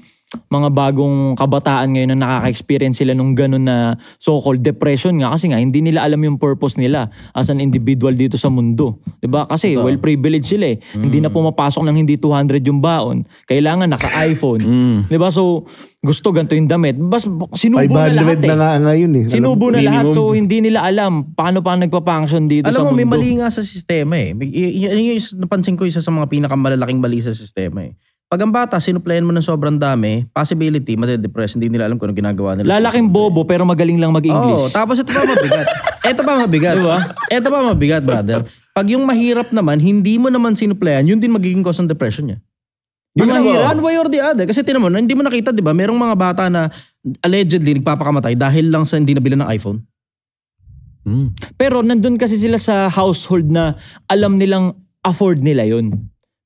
bagong kabataan ngayon na nakaka-experience sila nung ganun na so-called depression nga kasi nga hindi nila alam yung purpose nila as an individual dito sa mundo. Diba? Kasi well-privileged sila Hindi na pumapasok ng hindi 200 yung baon. Kailangan naka-iPhone. Diba? So, gusto ganito yung damit. Sinubo na lahat na nga ngayon Sinubo na lahat so hindi nila alam paano nagpa-function dito sa mundo. Alam mo, may mali nga sa sistema Yung napansin ko isa sa mga pinakamalalaking mali sa sistema Pag ang bata, sinuplayan mo ng sobrang dami, possibility, made-depress, hindi nila alam kung ano ginagawa nila. Lalaking bobo pero magaling lang mag-English. Tapos ito pa mabigat. Diba? Ito pa mabigat, brother. Pag yung mahirap naman, hindi mo naman sinuplayan, yun din magiging cause ng depression niya. Yung mahirap, one way or the other. Kasi tinan mo, hindi mo nakita, di ba? Merong mga bata na allegedly nagpapakamatay dahil lang sa hindi nabili ng iPhone. Pero nandun kasi sila sa household na alam nilang afford nila yun.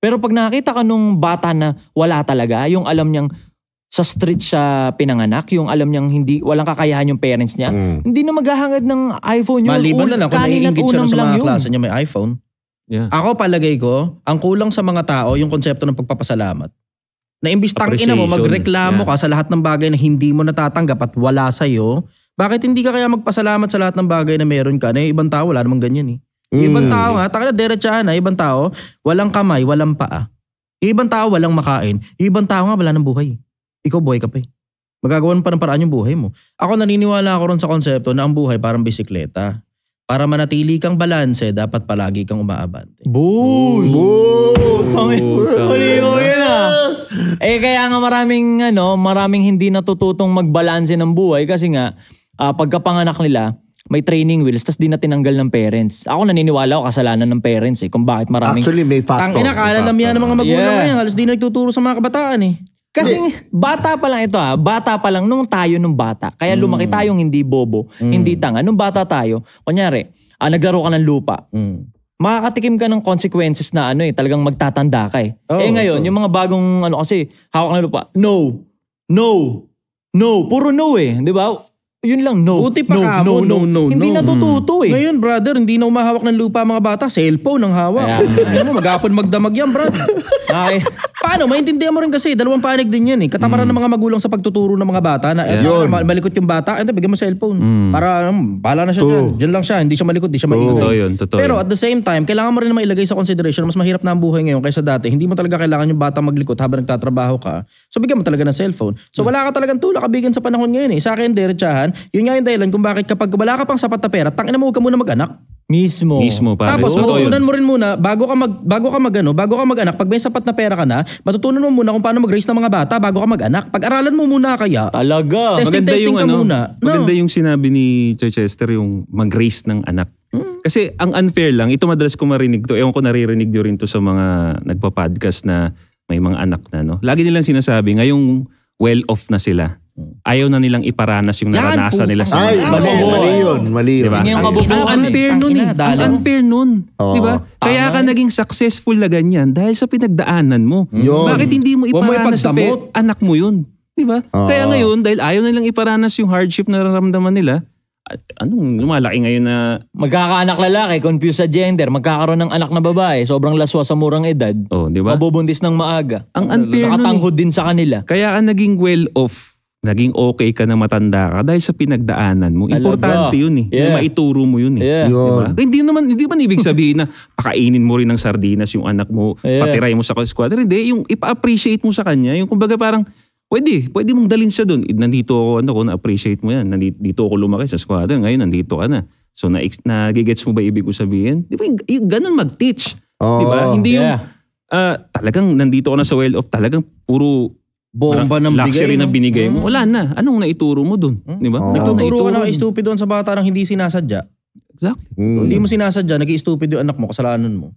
Pero pag nakita ka nung bata na wala talaga, yung alam niyang sa street siya pinanganak, yung alam niyang walang kakayahan yung parents niya, hindi na maghahangad ng iPhone yun. Maliban na lang kung naiingit siya sa mga klase niya may iPhone. Yeah. Ako palagay ko, ang kulang sa mga tao yung konsepto ng pagpapasalamat. Na imbis tangina mo, magreklamo ka sa lahat ng bagay na hindi mo natatanggap at wala sa'yo, bakit hindi ka kaya magpasalamat sa lahat ng bagay na meron ka? Na yung ibang tao, wala namang ganyan Ibang tao nga, taka na derechahan ibang tao, walang kamay, walang paa. Ibang tao, walang makain. Ibang tao nga, wala ng buhay. Ikaw buhay ka pa Magagawan pa ng paraan yung buhay mo. Ako naniniwala ako ron sa konsepto na ang buhay parang bisikleta. Para manatili kang balanse, dapat palagi kang umaabante. Boost! Maliho yun kaya nga maraming hindi natututong magbalanse ng buhay kasi nga, pagkapanganak nila, may training wheels, tas di na tinanggal ng parents. Ako naniniwala ako kasalanan ng parents kung bakit maraming... Actually, may factor. Tangina, kaalam yan ng mga magulang ngayon. Halos di na nagtuturo sa mga kabataan Kasi bata pa lang ito bata pa lang nung tayo nung bata. Kaya lumaki tayong hindi bobo, hindi tanga. Nung bata tayo, kunyari, naglaro ka ng lupa. Makakatikim ka ng consequences na talagang magtatanda ka ngayon, yung mga bagong kasi, hawak ng lupa, no, puro no di ba? Yun lang, no. Buti pa ka mo, no. Hindi natututo Ngayon, brother, hindi na umahawak ng lupa mga bata. Cellphone ang hawak. Maghapon magdamag yan, brad. Paano? Maintindihan mo rin kasi. Dalawang panig din yan Katamaran ng mga magulang sa pagtuturo ng mga bata na malikot yung bata, bigyan mo cellphone. Para, bahala na siya dyan. Diyan lang siya. Hindi siya malikot, hindi siya maingay. Totoo Pero at the same time, kailangan mo rin naman ilagay sa consideration, mas mahirap na ang buhay ngayon kaysa dati. Hindi mo talaga kailangan yung bata maglikot habang nagtatrabaho ka. So, bigyan mo talaga ng cellphone. So, wala ka talagang tulak kabigan sa panahon ngayon Sa akin, derechahan, yun nga yung dahilan kung bakit kapag wala ka pang sapat na pera, tangina mo, huwag ka muna mag-anak. Mismo, pare. Tapos matutunan mo rin muna bago ka mag-anak, pag may sapat na pera ka na, matutunan mo muna kung paano mag-raise ng mga bata bago ka mag-anak. Pag-aralan mo muna kaya. Talaga. Testing ka muna. Maganda yung sinabi ni Chichester yung mag-raise ng anak. Kasi ang unfair lang, ito madalas ko marinig to, ewan ko naririnig nyo rin to sa mga nagpa-podcast na may mga anak na Lagi nilang sinasabi, ngayong well-off na sila. ayaw na nilang iparanas yung naranasan nila sa Ay, mali yun. Diba? Yung kabubuhan ang unfair nun eh. Ang unfair nun. Diba? Kaya ka naging successful na ganyan dahil sa pinagdaanan mo. Bakit hindi mo iparanas sa anak mo yun? Diba? Kaya ngayon, dahil ayaw nilang iparanas yung hardship na nararamdaman nila, anong lumalaki ngayon na... Magkakaanak lalaki, confused sa gender, magkakaroon ng anak na babae, sobrang laswa sa murang edad. Diba? Mabubuntis ng maaga. Ang unfair nun. Nakatanghod din sa kanila. Kaya ka naging well-off, naging okay ka na matanda ka dahil sa pinagdaanan mo. Importante yun eh. Yeah. Maituro mo yun eh. Yeah. Diba? Hindi man ibig sabihin na pakainin mo rin ng sardinas yung anak mo, patiray mo sa squatter. Hindi, yung ipa-appreciate mo sa kanya. Yung kumbaga parang, Pwede mong dalhin siya doon. Nandito ako, na-appreciate mo yan. Nandito ako lumaki sa squatter. Ngayon, nandito ka na. So, nagigets mo ba ibig ko sabihin? Di ba, yung ganun mag-teach. Di ba? Hindi yung, talagang nandito ka na sa well-off, talagang puro bomba ng luxury na binigay mo. Wala na. Anong naituro mo doon? Di ba? Nagtuturo ka na stupid doon sa bata nang hindi sinasadya. Exactly. Hindi mo sinasadya, nag-i-stupid yung anak mo, kasalanan mo.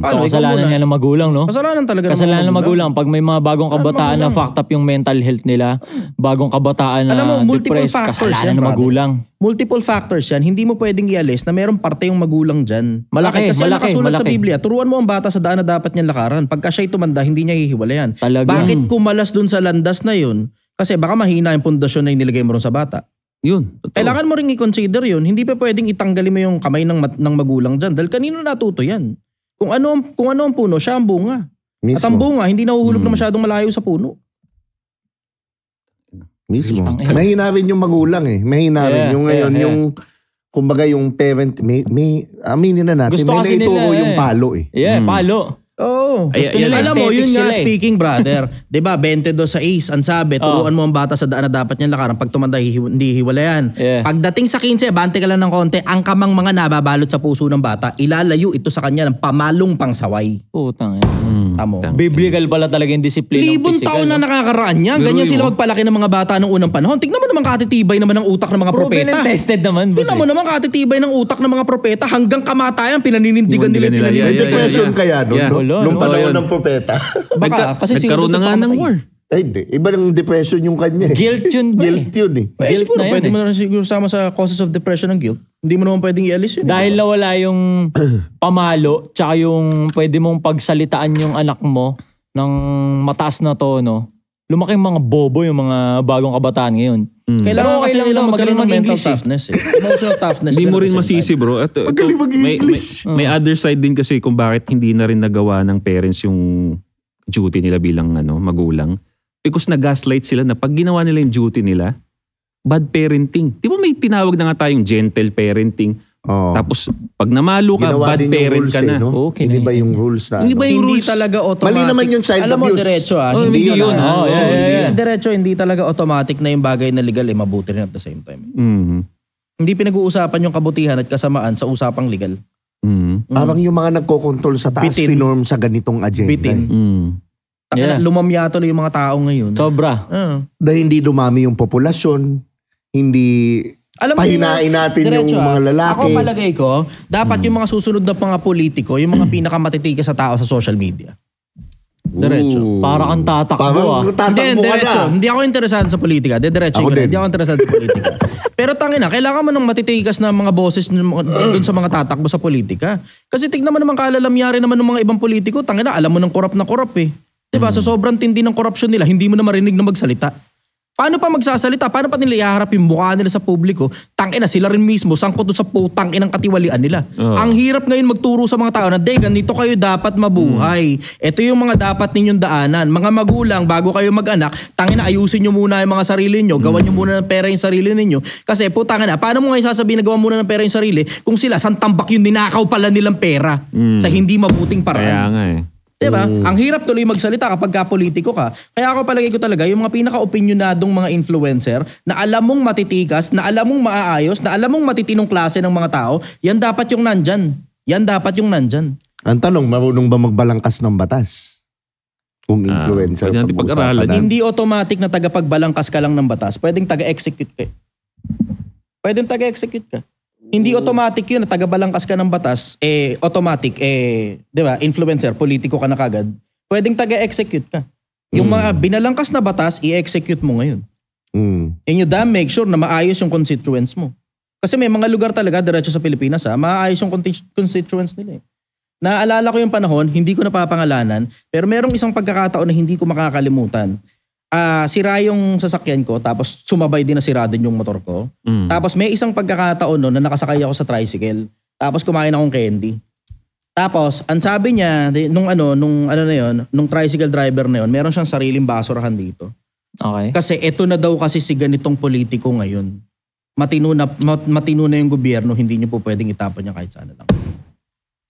So, kasalanan niya ng magulang, no? Kasalanan talaga ng magulang. Pag may mga bagong kabataan na fucked up yung mental health nila, bagong kabataan na depressed, kasalanan ng magulang. Multiple factors yan. Hindi mo pwedeng i-alis na merong parte yung magulang dyan. Malaki. Kasi nakasulat sa Biblia, turuan mo ang bata sa daan na dapat niyang lakaran. Pagka siya'y tumanda, hindi niya hihiwalayan. Bakit kumalas dun sa landas na yun? Kasi baka mahina yung pundasyon na inilagay mo ron sa bata. Yun. Totoo. Kailangan mo ring i-consider yun. Hindi pa pwedeng itanggalin mo yung kamay ng magulang dyan. Dahil kanino natuto yan? Kung ano ang puno, siya ang bunga. Mismo. At ang bunga, hindi nahuhulog na masyadong malayo sa puno. Mismo. Mahina rin yung magulang eh. Mahina rin. Yung ngayon, yung kumbaga yung parent, may aminin na natin, gusto may naituro yung palo eh. Palo. Oo. Alam mo, yun nga speaking, brother. Diba, 22 sa Ace, ang sabi, turuan mo ang bata sa daan na dapat niyang lakaran. Pag tumanda, hindi hiwalayan. Pagdating sa 15, bante ka lang ng konti, ang kamang mga nababalot sa puso ng bata, ilalayo ito sa kanya ng pamalong pangsaway. Putang Tamo. Biblical pala talaga yung disiplina. Libon taon na nakakaraan niya. Ganyan sila magpalaki ng mga bata noong unang panahon. Tingnan mo naman katitibay naman ng utak ng mga propeta. Proven and tested naman. Tingnan mo naman katitibay ng utak ng mga propeta. Hanggang kamatayan, pinaninindigan nila. May depression kaya nung panahon ng propeta. Baka, kasi nagkaroon na nga ng war. Ay, hindi. Iba ng depression yung kanya. Guilt yun ba? Guilt yun eh. Guilt na yun. Pwede mo na siguro sama sa causes of depression ng guilt. Hindi mo naman pwedeng i-alis yun. Dahil nawala yung pamalo, tsaka yung pwede mong pagsalitaan yung anak mo ng mataas na tono, lumaking mga bobo yung mga bagong kabataan ngayon. Kailangan kasi nila magkaroon ng mental toughness eh. Emotional toughness. Hindi mo rin masisi bro. At magaling mag-English. May other side din kasi kung bakit hindi na rin nagawa ng parents yung duty nila bilang magulang. Because nag-gaslight sila na pag ginawa nila yung duty nila, bad parenting. Di ba may tinawag na nga tayong gentle parenting? Tapos pag namalo ka, ginawa bad parent ka na. Okay, hindi ba yung rules na? Hindi talaga automatic. Mali naman yung child abuse. Alam mo, diretso hindi yun. Diretso, hindi talaga automatic na yung bagay na legal mabuti rin at the same time. Hindi pinag-uusapan yung kabutihan at kasamaan sa usapang legal. Parang yung mga nagkokontrol sa taas norm sa ganitong agenda. Bitin. Lumamya tuloy yung mga tao ngayon. Sobra. Dahil hindi dumami yung populasyon, hindi pahinain natin yung mga lalaki. Ako palagay ko, dapat yung mga susunod na mga politiko, yung mga pinakamatitikas sa tao sa social media. Diretso. Para kang tatakbo Hindi ako interesado sa politika. Diretso ko. Hindi ako interesado sa politika. Pero tangina, kailangan mo ng matitikas na mga boses dun sa mga tatakbo sa politika. Kasi tignan mo naman kalalamyari naman ng mga ibang politiko, tangina, alam mo ng korap na korap eh. Diba? Sa sobrang tindi ng korupsyon nila, hindi mo na marinig na magsalita. Paano pa magsasalita? Paano pa nila ihaharap yung mukha nila sa publiko? Tangina, sila rin mismo, sangkot doon sa putang inang katiwalian nila. Ang hirap ngayon magturo sa mga tao na, ganito kayo dapat mabuhay. Ito yung mga dapat ninyong daanan. Mga magulang, bago kayo mag-anak, tangina, ayusin nyo muna yung mga sarili nyo. Gawan nyo muna ng pera yung sarili ninyo. Kasi putangina, paano mo ngayon sasabihin na gawan muna ng pera yung sarili kung sila, santambak yung ninakaw pala nilang pera sa hindi mabuting paraan. Kaya nga eh. Diba? Ang hirap tuloy magsalita kapag ka-politiko ka. Kaya ako palagay ko talaga, yung mga pinaka-opinionadong mga influencer na alam mong matitikas, na alam mong maaayos, na alam mong matitinong klase ng mga tao, yan dapat yung nandyan. Yan dapat yung nandyan. Ang tanong, marunong ba magbalangkas ng batas? Kung influencer pag-aralan. Hindi automatic na tagapagbalangkas ka lang ng batas. Pwedeng taga-execute ka. Pwedeng taga-execute ka. Hindi automatic yun na taga-balangkas ka ng batas, automatic, di ba, influencer, politiko ka na kagad. Pwedeng taga-execute ka. Yung mga binalangkas na batas, i-execute mo ngayon. And you damn make sure na maayos yung constituents mo. Kasi may mga lugar talaga, diretso sa Pilipinas maayos yung constituents nila eh. Naalala ko yung panahon, hindi ko napapangalanan, pero merong isang pagkakataon na hindi ko makakalimutan. Sira yung sasakyan ko, tapos sumabay din na sira din yung motor ko. Tapos may isang pagkakataon no, na nakasakay ako sa tricycle. Tapos kumain akong candy. Tapos, ang sabi niya, nung tricycle driver na yun, meron siyang sariling basurahan dito. Okay. Kasi eto na daw kasi si ganitong politiko ngayon. Matino na yung gobyerno, hindi niyo po pwedeng itapon niya kahit saan lang.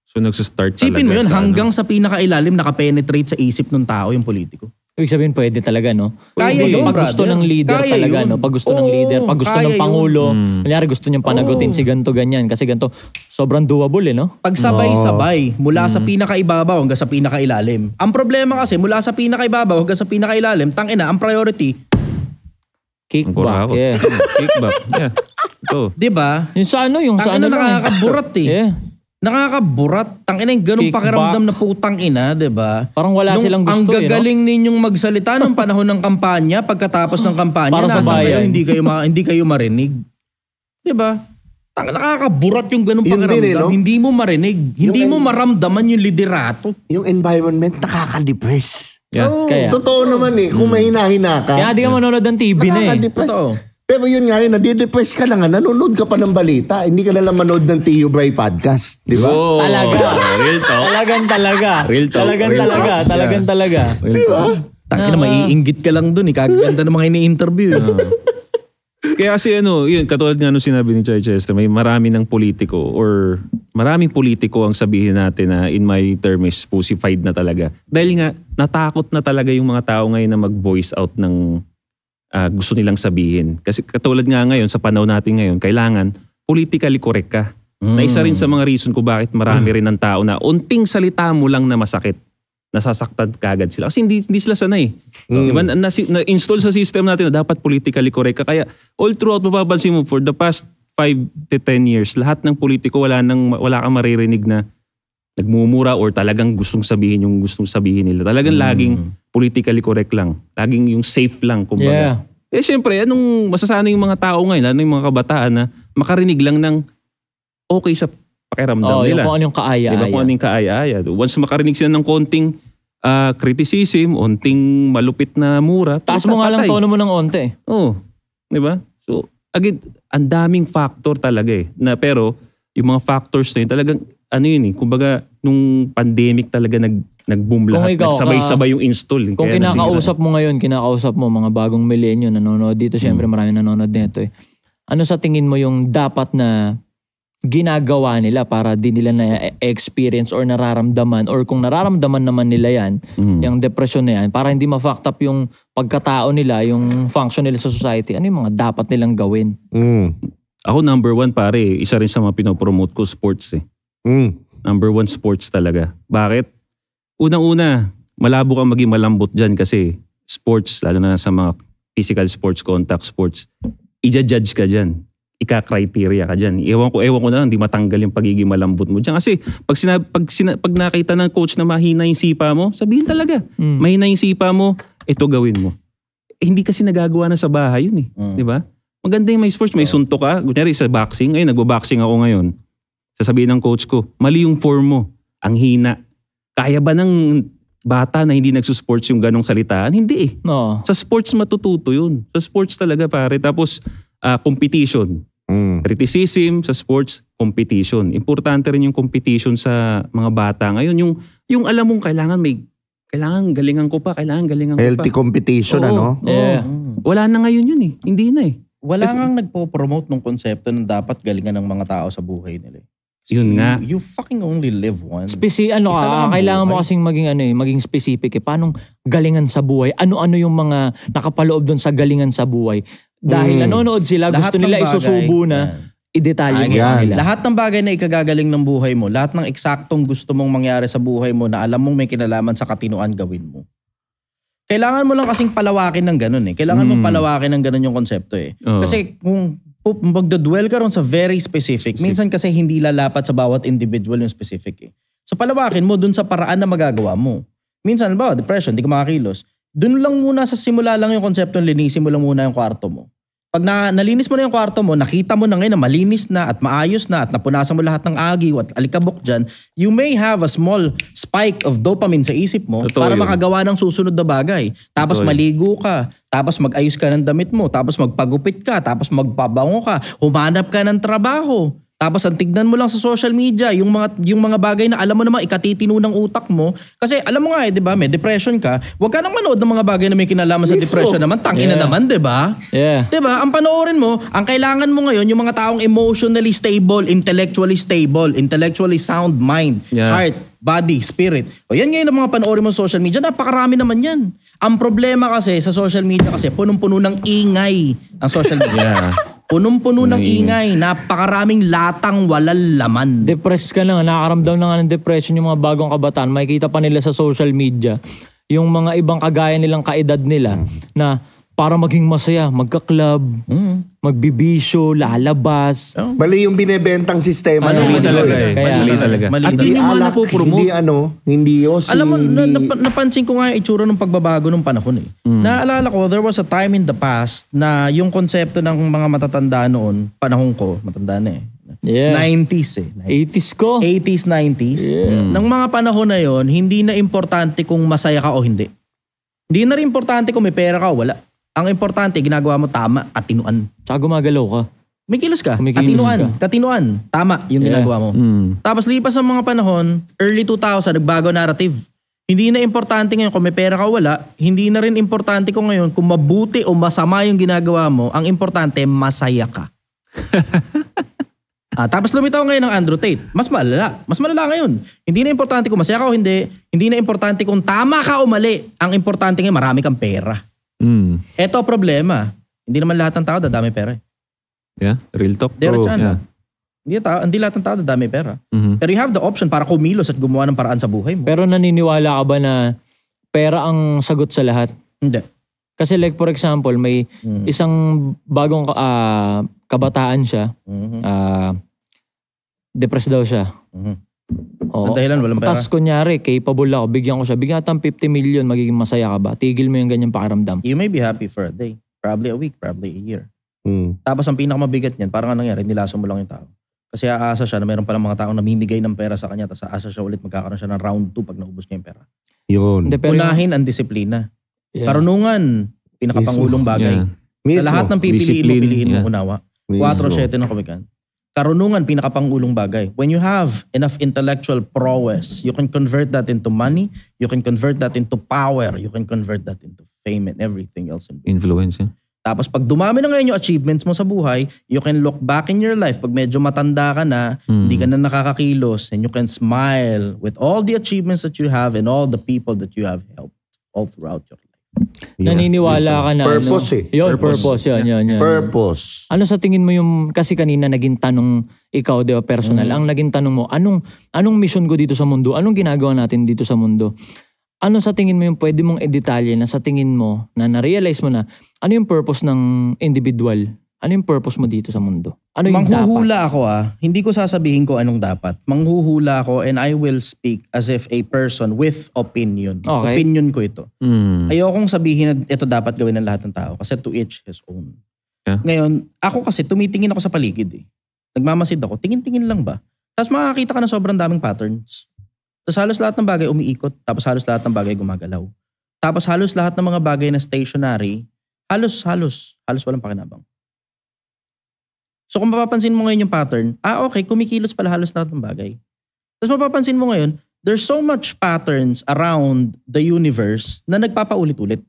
So nagsistart talaga. Sipin mo yun, hanggang sa pinakailalim nakapenetrate sa isip ng tao yung politiko. Ibig sabihin pwede talaga, no? Kaya yun, pag gusto ng leader kaya talaga, yun. no? Pag gusto ng leader, pag gusto ng pangulo, kunyari gusto niyang panagutin si ganto ganyan. Kasi ganto, sobrang doable no? Pag sabay-sabay, mula sa pinakaibabaw hanggang sa pinakailalim. Ang problema kasi, mula sa pinakaibabaw hanggang sa pinakailalim, tangina, ang priority, kickback. Yeah. Kickback. Yeah. Ito. diba? Yung sa ano, yung sa ano lang. Nakakaburat eh. Yeah. Nakakaburat. Tangina yung ganung Kickback. pakiramdam na putang ina, diba? Parang wala silang gusto ang gagaling ninyong magsalita ng panahon ng kampanya, pagkatapos ng kampanya, para sa nasa kayo, bayan. hindi kayo marinig. Diba? Nakakaburat yung ganung Yun pakiramdam. din, no? Hindi mo marinig. Hindi mo maramdaman yung liderato. Yung environment nakaka-depress. Yeah. Kaya. Totoo naman eh. Kung mahina-hina ka, Kaya di ka manonood ng TV na eh. nakaka-depress. Totoo. Pero yun nga yun, nadidepress ka na nga, nanonood ka pa ng balita. Hindi ka na lang manood ng Tio Bray podcast. Di ba? Oh, Talaga. Real talk. Talaga. Real talk. Talagang talaga. Di ba? Tangina, maiinggit ka lang dun eh. Kaganda ng mga ini-interview. Kaya kasi yun, katulad nga nung sinabi ni Chai Chester, may marami ng politiko or maraming politiko ang sabihin natin na in my term is pussified na talaga. Dahil nga, natakot na talaga yung mga tao ngayon na mag-voice out ng gusto nilang sabihin. Kasi katulad nga ngayon, sa panahon natin ngayon, kailangan politically correct ka. Na isa rin sa mga reason ko bakit marami rin ng tao na unting salita mo lang na masakit, nasasaktan kagad sila. Kasi hindi sila sanay. Diba? Na-install sa system natin na dapat politically correct ka. Kaya all throughout, mapapansin mo, for the past 5 to 10 years, lahat ng politiko wala kang maririnig na nagmumura or talagang gustong sabihin yung gustong sabihin nila. Talagang laging politically correct lang. Laging yung safe lang, kumbaga. Yeah. Syempre, anong masasanay yung mga tao ngayon, yung mga kabataan na makarinig lang ng okay sa pakiramdam nila. Yung kung anong kaaya-aya. Diba? Kung anong kaaya-aya. Once makarinig sila ng konting criticism, onting malupit na mura, Taas mo nga lang tono mo ng onte. Oo. Diba? So, again, ang daming factor talaga eh. Pero, yung mga factors na yun, talagang, kumbaga, nung pandemic talaga nag-boom lahat. Nagsabay-sabay yung install. Kung kinakausap mo ngayon, mga bagong millennial nanonood dito, syempre marami nanonood nito eh. Ano sa tingin mo yung dapat na ginagawa nila para di nila na-experience or nararamdaman or kung nararamdaman naman nila yan, yung depression na yan, para hindi ma-fucked up yung pagkatao nila, yung function nila sa society, ano yung mga dapat nilang gawin? Ako number 1 pare, isa rin sa mga pinopromote ko, sports eh. Number 1 sports talaga. Bakit? Unang-una, malabo kang maging malambot dyan kasi sports, lalo na sa mga physical sports, contact sports, i-judge ka dyan. Ika-criteria ka dyan. Ewan ko na lang, di matanggal yung pagiging malambot mo dyan. Kasi pag nakita ng coach na mahina yung sipa mo, sabihin talaga, mahina yung sipa mo, ito gawin mo. Hindi kasi nagagawa na sa bahay yun eh. Di ba? Maganda yung may sports, may suntok ka. Kunyari sa boxing, nagbo-boxing ako ngayon. Sasabihin ng coach ko, mali yung form mo, ang hina. Kaya ba ng bata na hindi nagsusports yung ganong salitaan? Hindi eh. No. Sa sports matututo yun. Sa sports talaga pare. Tapos competition. Criticism sa sports, competition. Importante rin yung competition sa mga bata. Ngayon, yung alam mong kailangan galingan ko pa, Healthy competition, ano? Yeah. Wala na ngayon yun eh. Hindi na eh. Wala nang nagpo-promote ng konsepto na dapat galingan ng mga tao sa buhay nila. Yun nga. You fucking only live once. Kailangan mo kasing maging specific eh. Paano galingan sa buhay? Ano-ano yung mga nakapaloob doon sa galingan sa buhay? Dahil nanonood sila, Lahat gusto nila ng bagay, isusubo na i-detalye mo sa nila. Lahat ng bagay na ikagagaling ng buhay mo, lahat ng eksaktong gusto mong mangyari sa buhay mo na alam mong may kinalaman sa katinuan, gawin mo. Kailangan mo lang kasing palawakin ng ganun eh. Kailangan mo palawakin ng ganun yung konsepto eh. Kasi kung magdodwell ka ron sa very specific, minsan kasi hindi lalapat sa bawat individual yung specific eh. So palawakin mo dun sa paraan na magagawa mo. Minsan ba, depression, di ka makakilos. Doon lang muna sa simula lang yung konsepto, linisin mo lang muna yung kwarto mo. Pag nalinis mo na yung kwarto mo, nakita mo na ngayon na malinis na at maayos na at napunasan mo lahat ng agiw at alikabok dyan, you may have a small spike of dopamine sa isip mo para makagawa ng susunod na bagay. Tapos maligo ka, tapos mag-ayos ka ng damit mo, tapos magpagupit ka, tapos magpabango ka, humanap ka ng trabaho. Tapos ang tignan mo lang sa social media, yung mga bagay na alam mo namang ikatitino ng utak mo. Kasi alam mo nga di ba, may depression ka, huwag ka nang manood ng mga bagay na may kinalaman sa depression naman. Tangina naman, di ba? Yeah. Di ba? Ang panoorin mo, ang kailangan mo ngayon, yung mga taong emotionally stable, intellectually sound mind, heart, body, spirit. O yan ngayon ang mga panoorin mo sa social media, napakarami naman yan. Ang problema kasi sa social media kasi, punong-puno ng ingay ang social media. Punong-puno ng ingay, napakaraming latang walang laman. Depressed ka lang, nakakaramdam na nga ng depression yung mga bagong kabataan. Makikita pa nila sa social media yung mga ibang kagaya nilang kaedad nila na para maging masaya, magka-club, magbibisyo, lalabas. Mali yung binebentang sistema. Mali talaga. At hindi mo nga napopromote. Hindi yosi. Alam mo, napansin ko nga yung itsura ng pagbabago ng panahon eh. Naalala ko, there was a time in the past na yung konsepto ng mga matatanda noon, panahon ko, matanda na eh. 90s eh. 80s ko. 80s, 90s. Nang mga panahon na yon, hindi na importante kung masaya ka o hindi. Hindi na rin importante kung may pera ka o wala. Ang importante, ginagawa mo tama, katinuan. Tsaka gumagalaw ka. May kilos ka. Kumikilos Katinuan. Tama yung ginagawa mo. Tapos lipas ang mga panahon, early 2000, nagbago narrative. Hindi na importante ngayon kung may pera ka o wala. Hindi na rin importante kung ngayon kung mabuti o masama yung ginagawa mo. Ang importante, masaya ka. Tapos lumitaw ngayon ng Andrew Tate. Mas malala. Mas malala ngayon. Hindi na importante kung masaya ka o hindi. Hindi na importante kung tama ka o mali. Ang importante ngayon, marami kang pera. Eto problema. Hindi naman lahat ng tao dadami pera. Yeah, real talk. Hindi lahat ng tao dadami pera. Pero you have the option para kumilos at gumawa ng paraan sa buhay mo. Pero naniniwala ka ba na pera ang sagot sa lahat? Hindi. Kasi like for example, may isang bagong kabataan siya. Depressed daw siya. Ang dahilan, walang pera. Tapos kunyari, capable ako, bigyan ko siya. Bigyan natang 50 million, magiging masaya ka ba? Tigil mo yung ganyang pakiramdam. You may be happy for a day. Probably a week, probably a year. Tapos ang pinakamabigat niyan, parang anong nangyari, nilaso mo lang yung tao. Kasi aasa siya na mayroon palang mga taong namimigay ng pera sa kanya, tapos aasa siya ulit magkakaroon siya ng round 2 pag naubos niya yung pera. Yun. Unahin ang disiplina. Karunungan, pinakapangulong bagay. Sa lahat ng pipiliin mo unawa. 4-7 ng Komikan. Karunungan, pinakapangulong bagay. When you have enough intellectual prowess, you can convert that into money, you can convert that into power, you can convert that into fame and everything else. Influence, yeah. Tapos pag dumami na ngayon yung achievements mo sa buhay, you can look back in your life. Pag medyo matanda ka na, hindi ka na nakakakilos, and you can smile with all the achievements that you have and all the people that you have helped all throughout your life. Naniniwala ka na. Purpose Purpose. Yun. Purpose. Ano sa tingin mo yung, kasi kanina naging tanong ikaw, di ba, personal. Ang naging tanong mo, anong mission ko dito sa mundo? Anong ginagawa natin dito sa mundo? Ano sa tingin mo yung pwede mong i-detalye na sa tingin mo, na na-realize mo na, ano yung purpose ng individual? Ano yung purpose mo dito sa mundo? Ano yung manghuhula dapat? Ako hindi ko sasabihin ko anong dapat. Manghuhula ako and I will speak as if a person with opinion. Okay. Opinion ko ito. Ayokong sabihin na ito dapat gawin ng lahat ng tao kasi to each his own. Yeah. Ngayon, ako kasi tumitingin ako sa paligid eh. Nagmamasid ako, tingin-tingin lang ba? Tapos makakita ka na sobrang daming patterns. Tapos halos lahat ng bagay umiikot, tapos halos lahat ng bagay gumagalaw. Tapos halos lahat ng mga bagay na stationary, halos walang pakinabang. So kung mapapansin mo ngayon yung pattern, okay, kumikilos pala halos lahat ng bagay. Tapos mapapansin mo ngayon, there's so much patterns around the universe na nagpapaulit-ulit.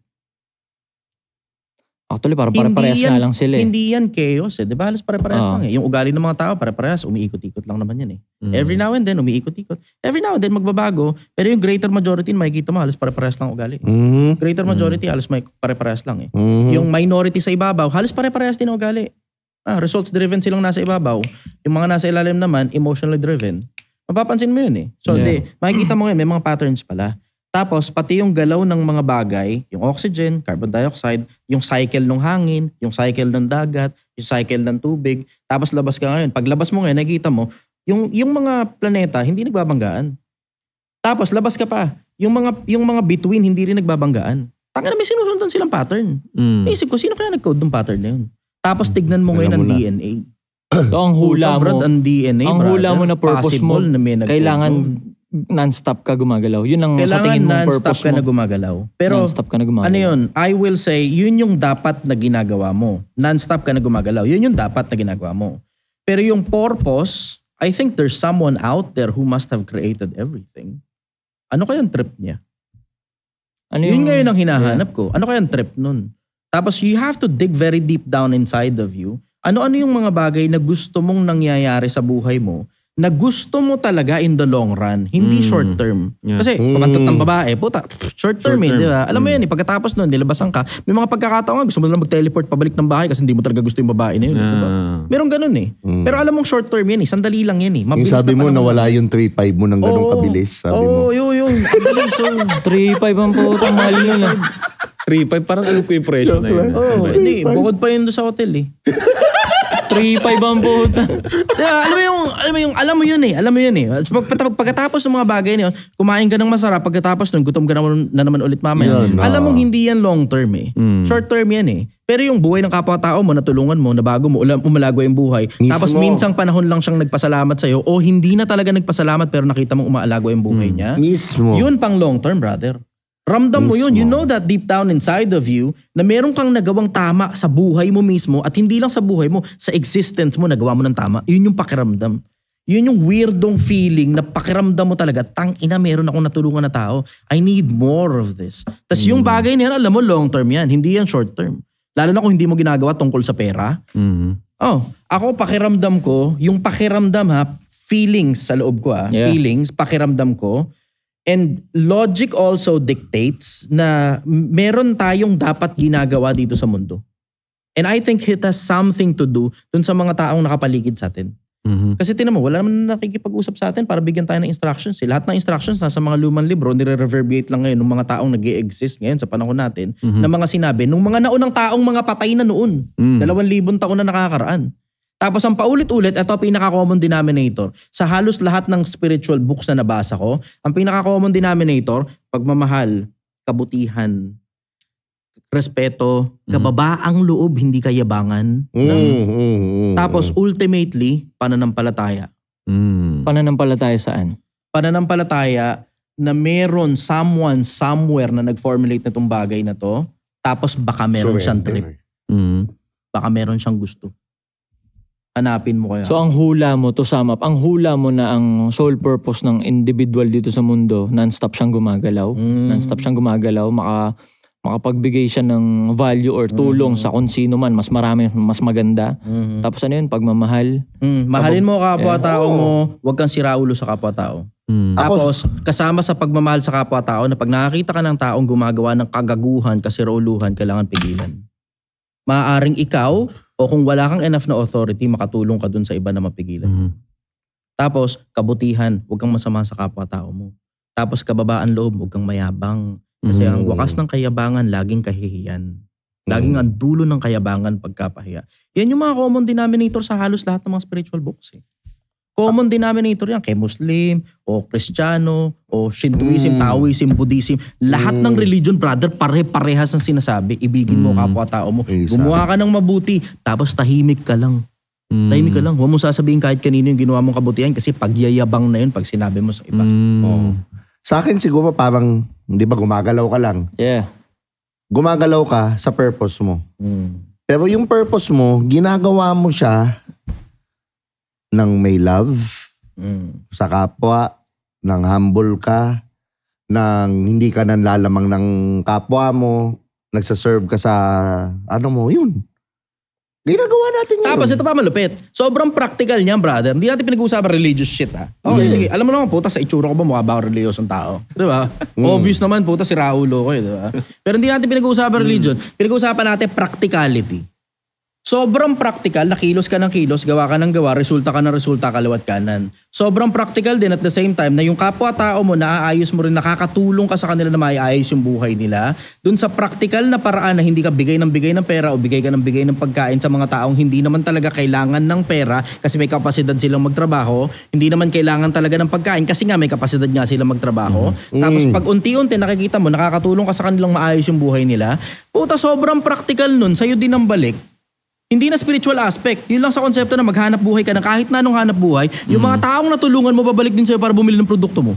Actually, parang pare-parehas na lang sila eh. Hindi yan chaos eh. Di ba? Halos pare-parehas lang eh. Yung ugali ng mga tao, pare-parehas, umiikot-ikot lang naman yan eh. Every now and then, umiikot-ikot. Every now and then, magbabago. Pero yung greater majority, makikita mo, halos pare-parehas lang ugali. Greater majority, halos pare-parehas lang eh. Yung minority sa ibabaw, halos pare-parehas din ugali. Results driven silang nasa ibabaw. Yung mga nasa ilalim naman, emotionally driven. Mapapansin mo yun eh. So, makikita mo ngayon, may mga patterns pala. Tapos, pati yung galaw ng mga bagay, yung oxygen, carbon dioxide, yung cycle ng hangin, yung cycle ng dagat, yung cycle ng tubig. Tapos, labas ka ngayon. Pag labas mo ngayon, nakikita mo, yung mga planeta, hindi nagbabanggaan. Tapos, labas ka pa. Yung mga between, hindi rin nagbabanggaan. Tangina, may sinusundan silang pattern. Naisip ko, sino kaya nag-code ng pattern na yun? Tapos tignan mo ngayon ang DNA. So ang hula mo, ang DNA, ang hula mo na purpose mo, na kailangan non-stop ka gumagalaw. Yun ang sa tingin mong purpose mo. Non-stop ka na gumagalaw. Pero non-stop ka na gumagalaw. Ano yun? I will say, yun yung dapat na ginagawa mo. Non-stop ka na gumagalaw. Yun yung dapat na ginagawa mo. Pero yung purpose, I think there's someone out there who must have created everything. Ano kayang trip niya? Ano yun ngayon ang hinahanap ko. Ano kayang trip nun? Tapos you have to dig very deep down inside of you. Ano-ano yung mga bagay na gusto mong nangyayari sa buhay mo na gusto mo talaga in the long run, hindi short term. Kasi pakantot ng babae, puta, short term di ba? Alam mo yan, pagkatapos nun, nilabasan ka, may mga pagkakataon, gusto mo lang mag-teleport pabalik ng bahay kasi hindi mo talaga gusto yung babae na yun. Diba? Meron ganun Pero alam mong short term yan sandali lang yan Mabilis yung sabi mo, nawala yung 3.5 mo ng ganong kabilis. Sabi mo. Yun. Kabilis. 3.5 ang puto, mahal nun 3.5, parang ano ko yung presyo na yun. Hindi, bukod pa yun sa hotel 3.5 ang puto. Alam mo yun Pagkatapos ng mga bagay niyo, kumain ka ng masarap, pagkatapos nun, gutom ka na naman ulit mamaya. Alam mong hindi yan long term Short term yan Pero yung buhay ng kapwa-tao mo, natulungan mo, na bago mo umalago yung buhay. Mismo. Tapos minsang panahon lang siyang nagpasalamat sa'yo o hindi na talaga nagpasalamat pero nakita mong umaalago yung buhay niya. Mismo. Yun pang long term, brother. Ramdam mo yun. You know that deep down inside of you na meron kang nagawang tama sa buhay mo mismo at hindi lang sa buhay mo, sa existence mo nagawa mo ng tama. Yun yung pakiramdam. Yun yung weirdong feeling na pakiramdam mo talaga, tangina, meron akong natulungan na tao. I need more of this. Tapos yung bagay na yan, alam mo, long term yan. Hindi yan short term. Lalo na kung hindi mo ginagawa tungkol sa pera. Ako pakiramdam ko, yung pakiramdam feelings sa loob ko feelings, pakiramdam ko. And logic also dictates na meron tayong dapat ginagawa dito sa mundo. And I think it has something to do dun sa mga taong nakapaligid sa atin. Kasi tinan mo, wala naman nakikipag-usap sa atin para bigyan tayo ng instructions. Lahat ng instructions nasa mga lumang libro, nire-reverberate lang ngayon ng mga taong nag-i-exist ngayon sa panahon natin na mga sinabi nung mga naunang taong mga patay na noon. 2,000 taon na nakakaraan. Tapos ang paulit-ulit, ito ang pinaka-common denominator. Sa halos lahat ng spiritual books na nabasa ko, ang pinaka-common denominator, pagmamahal, kabutihan, respeto, kababaang loob, hindi kayabangan. Tapos ultimately, pananampalataya. Pananampalataya saan? Pananampalataya na meron someone somewhere na nag-formulate na itong bagay na to, tapos baka meron siyang trip. Baka meron siyang gusto. Hanapin mo kaya. So ang hula mo, to sum up, ang hula mo na ang sole purpose ng individual dito sa mundo, non-stop siyang gumagalaw. Non-stop siyang gumagalaw, makapagbigay siya ng value or tulong sa kung sino man, mas marami, mas maganda. Tapos ano yun, pagmamahal. Mahalin mo kapwa-tao mo, huwag kang siraulo sa kapwa-tao. Tapos kasama sa pagmamahal sa kapwa-tao na pag nakakita ka ng taong gumagawa ng kagaguhan, kasirauluhan, kailangan pigilan. Maaaring ikaw, o kung wala kang enough na authority, makatulong ka dun sa iba na mapigilan. Tapos, kabutihan, huwag kang masama sa kapwa-tao mo. Tapos, kababaan loob, huwag kang mayabang. Kasi ang wakas ng kayabangan, laging kahihiyan. Laging ang dulo ng kayabangan pagkapahiya. Yan yung mga common denominator sa halos lahat ng mga spiritual books. Common denominator yan kay Muslim, o Kristiyano, o Shintoism, Taoism, Buddhism. Lahat ng religion, brother, pare-parehas ang sinasabi. Ibigin mo kapwa-tao mo. Gumawa ka ng mabuti, tapos tahimik ka lang. Tahimik ka lang. Huwag mo sasabihin kahit kanino yung ginawa mong kabutihan kasi pagyayabang na yun pag sinabi mo sa iba. Sa akin siguro parang, di ba, gumagalaw ka lang. Yeah. Gumagalaw ka sa purpose mo. Pero yung purpose mo, ginagawa mo siya ng may love sa kapwa, ng humble ka, ng hindi ka nanlalamang ng kapwa mo, nagsaserve ka sa yun. Ginagawa natin yun. Tapos ito pa malupit. Sobrang practical niyan, brother. Hindi natin pinag-uusapan religious shit Okay, sige. Alam mo naman, puta, sa itsura ko ba mukha ba ako reliyosong tao? Diba? Obvious naman, puta, si Raulo ko diba? Pero hindi natin pinag-uusapan religion. Pinag-uusapan natin practicality. Sobrang practical, nakilos ka ng kilos, gawa ka ng gawa, resulta ka ng resulta, kaliwat kanan. Sobrang practical din at the same time na yung kapwa-tao mo, naaayos mo rin, nakakatulong ka sa kanila na maiayos yung buhay nila. Doon sa practical na paraan na hindi ka bigay ng pera o bigay ka ng bigay ng pagkain sa mga taong hindi naman talaga kailangan ng pera kasi may kapasidad silang magtrabaho. Hindi naman kailangan talaga ng pagkain kasi nga may kapasidad nga silang magtrabaho. Tapos pag unti-unti nakikita mo, nakakatulong ka sa kanilang maayos yung buhay nila. Puta, sobrang practical nun. Sa'yo din ang balik. Hindi na spiritual aspect. Yun lang sa konsepto na maghanap buhay ka na kahit na anong hanap buhay, yung mga taong natulungan mo babalik din sa'yo para bumili ng produkto mo.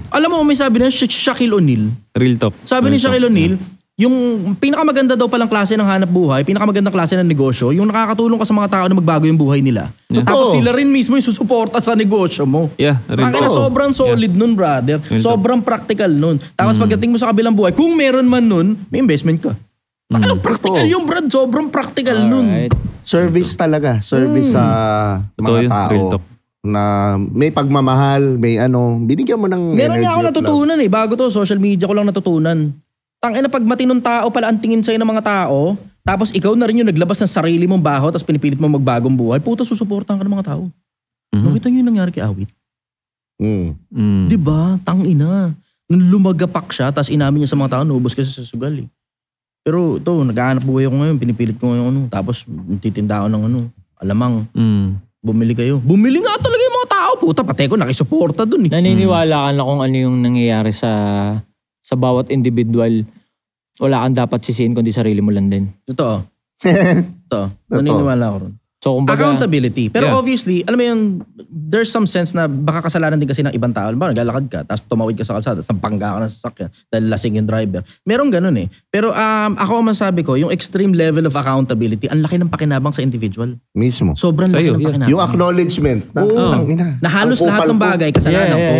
Alam mo, may sabi na Shaquille O'Neal. Real talk. Sabi ni Shaquille O'Neal, yung pinakamaganda daw palang klase ng hanap buhay, pinakamagandang klase ng negosyo, yung nakakatulong ka sa mga tao na magbago yung buhay nila. Tapos sila rin mismo yung susuporta sa negosyo mo. Yeah, real talk. Sobrang solid nun, brother. Sobrang practical nun. Tapos pagdating mo sa kabilang buhay, kung meron man nun, may investment ka. Practical yung brad. Sobrang practical nun. Service talaga. Service sa mga tao. Na may pagmamahal, may binigyan mo ng meron energy. nga ako natutunan bago to, social media ko lang natutunan. Tangina, pag matinong tao pala ang tingin sa'yo ng mga tao, tapos ikaw na rin yung naglabas ng sarili mong baho, tapos pinipilit mo magbagong buhay, puta, susuportahan ka ng mga tao. Nakita nyo yung nangyari kay Awit? Diba? Tangina. Nung lumagapak siya, tapos inamin niya sa mga tao, naubos kasi sa sugal Pero ito, nag-aanap buhay ako ngayon, pinipilit ko ngayon, tapos titinda ako ng alamang. Bumili kayo. Bumili nga talaga yung mga tao. Puta, pati ko nakisuporta dun Naniniwala ka na kung ano yung nangyayari sa bawat individual. Wala kang dapat sisihin kundi sarili mo lang din. Totoo. Naniniwala ako ron. So, kumbaga, accountability. Pero obviously, alam mo yun, there's some sense na baka kasalanan din kasi ng ibang tao. Baga, naglalakad ka, tapos tumawid ka sa kalsada, sampangga ka ng sasakyan dahil lasing yung driver. Meron ganun Pero ako masabi ko, yung extreme level of accountability, ang laki ng pakinabang sa individual. Mismo. Sobrang laki ng pakinabang. Yung acknowledgement. Na halos lahat ng bagay, kasalanan ko.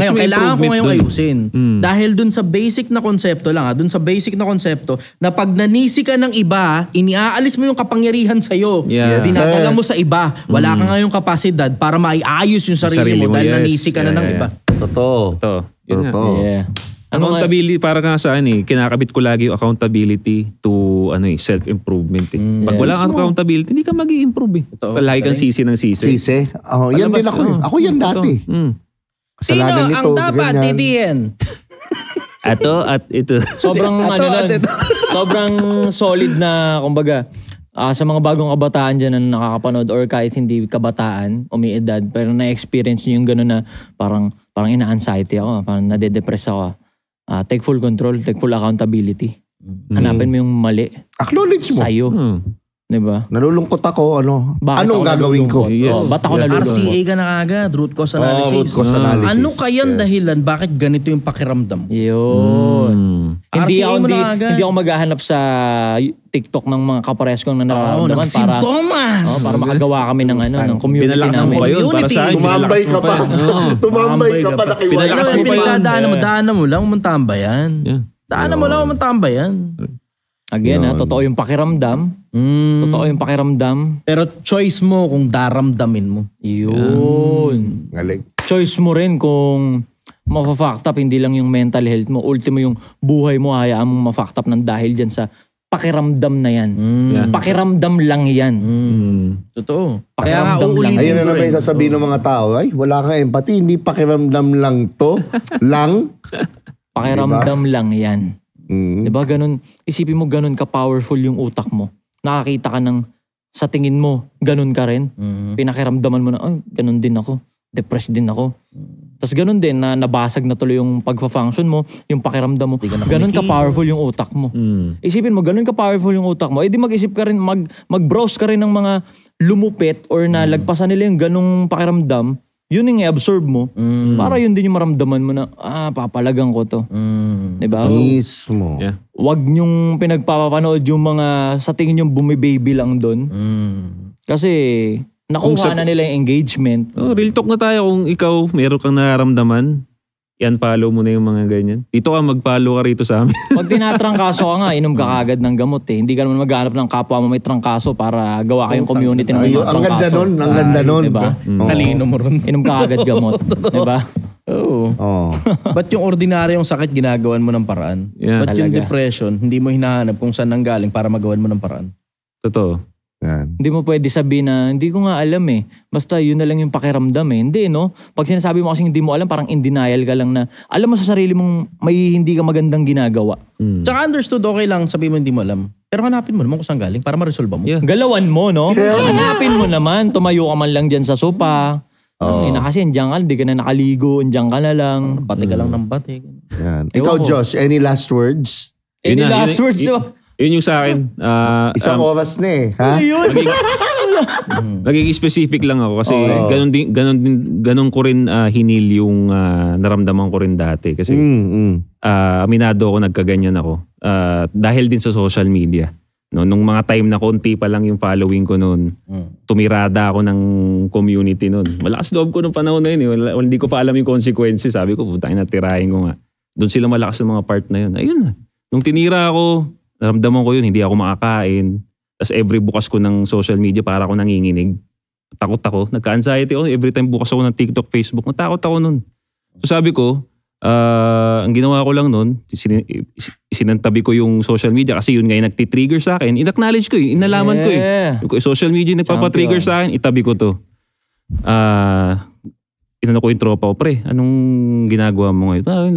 Ngayon, kailangan ko ngayong ayusin. Dahil dun sa basic na konsepto lang, dun sa basic na konsepto, na pag nanisi ka ng iba, iniaalis mo yung kapangyarihan sa'yo. Dinadala mo sa iba. Wala ka ngayong kapasidad para maiayos yung sarili mo dahil nanisi ka na ng iba. Totoo. Yun nga. Accountability, para nga sa kinakabit ko lagi yung accountability to self-improvement Pag wala kang accountability, hindi ka mag-i-improve Palagi kang sisi ng sisi. Sisi? Yan din ako. Ako yan dati. Sino ang dapat titihin? Ato at ito. Sobrang solid na, kumbaga, sa mga bagong kabataan dyan na nakakapanood or kahit hindi kabataan, umiedad, pero na-experience nyo yung gano'n na parang ina-anxiety ako, parang nade-depress ako. Take full control, take full accountability. Hanapin mo yung mali. Acknowledge mo. Sa'yo. Diba? Nalulungkot ako, Bakit anong gagawin ko? Ba't ako nalulungkot? RCA ka na agad, root cause analysis. Root cause analysis. Ano kayang dahilan bakit ganito yung pakiramdam? Yun. Hindi ako maghahanap sa TikTok ng mga kapares kong nararamdaman para makagawa kami ng community namin. Tumambay ka pa. Tumambay ka pa. Pinalakas mo pa yun. Daanan mo lang, umantambayan. Daanan mo lang, umantambayan. Again, totoo yung pakiramdam. Totoo yung pakiramdam. Pero choice mo kung daramdamin mo. Yun. Galing. Choice mo rin kung ma-fucked up, hindi lang yung mental health mo. Ultimo yung buhay mo, hayaan mo ma-fucked up ng dahil dyan sa pakiramdam na yan. Pakiramdam lang yan. Totoo. Kaya nga uulitin ayun na naman yung sasabihin ng mga tao, ay, wala kang empathy, hindi pakiramdam lang to. Pakiramdam lang yan. Diba ganun, isipin mo ganun ka-powerful yung utak mo. Nakakita ka ng, sa tingin mo, ganun ka rin. Pinakiramdaman mo na, ay, ganun din ako. Depressed din ako. Tapos ganun din, na nabasag na tuloy yung pagfa-function mo, yung pakiramdam mo. Ganun ka-powerful yung utak mo. Isipin mo, ganun ka-powerful yung utak mo. Eh di mag-isip ka rin, mag-browse ka rin ng mga lumupit or na lagpasan nila yung ganung pakiramdam. Yun yung i-absorb mo. Para yun din yung maramdaman mo na, papalagang ko to. Diba? Mismo. Wag nyong pinagpapanood yung mga sa tingin yung bumibaby lang doon. Kasi nakuha na nila yung engagement. Real talk na tayo kung ikaw meron kang nararamdaman. Yan, follow mo na yung mga ganyan. Dito ka, mag-follow ka rito sa amin. Pag tinatrangkaso ka nga, inom ka kagad ng gamot Hindi ka naman maghanap ng kapwa mo may trangkaso para gawa kayong community na may mga trangkaso. Ang ganda nun. Diba? Talino mo ron. Inom ka agad gamot. Diba? Oo. Ba't yung ordinaryong sakit ginagawan mo ng paraan? Ba't yung depression, hindi mo hinahanap kung saan nanggaling para magawan mo ng paraan? Totoo. Yan. Hindi mo pwede sabihin na, hindi ko nga alam eh. Basta yun na lang yung pakiramdam eh. Hindi, no? Pag sinasabi mo kasi hindi mo alam, parang in denial ka lang na, alam mo sa sarili mong may hindi ka magandang ginagawa. Tsaka understood, okay lang, sabihin mo hindi mo alam. Pero hanapin mo naman kung saan galing para ma-resolve mo. Yeah. Galawan mo, no? Hanapin mo naman, tumayo ka man lang dyan sa sopa. Kasi andyan ka, hindi ka na nakaligo, andyan ka na lang. Bati ka lang ng bati. Yan. Ikaw, Josh, any last words? Any last words? Yun yung sa akin. Isang oras na eh. Ha? Magiging specific lang ako kasi ganun ko rin hinil yung naramdaman ko rin dati. Kasi aminado ako, nagkaganyan ako. Dahil din sa social media. No, nung mga time na konti pa lang yung following ko noon, tumirada ako ng community noon. Malakas loob ko nung panahon na yun. Hindi ko pa alam yung consequences. Sabi ko, putang ina, tirahin ko nga. Doon sila malakas ng mga part na yun. Ayun na. Nung tinira ako, naramdaman ko yun, hindi ako makakain. Tapos every bukas ko ng social media, para ako nanginginig. Takot ako. Nagka-anxiety ako. Every time bukas ako ng TikTok, Facebook, natakot ako nun. So sabi ko, ang ginawa ko lang nun, sinantabi ko yung social media kasi yun nga yung nagtitrigger sa akin. In-acknowledge ko eh. Inalaman ko eh. Yung social media yung nagpapatrigger sa akin, itabi ko to. Inano ko yung tropa ko, pre, anong ginagawa mo ngayon?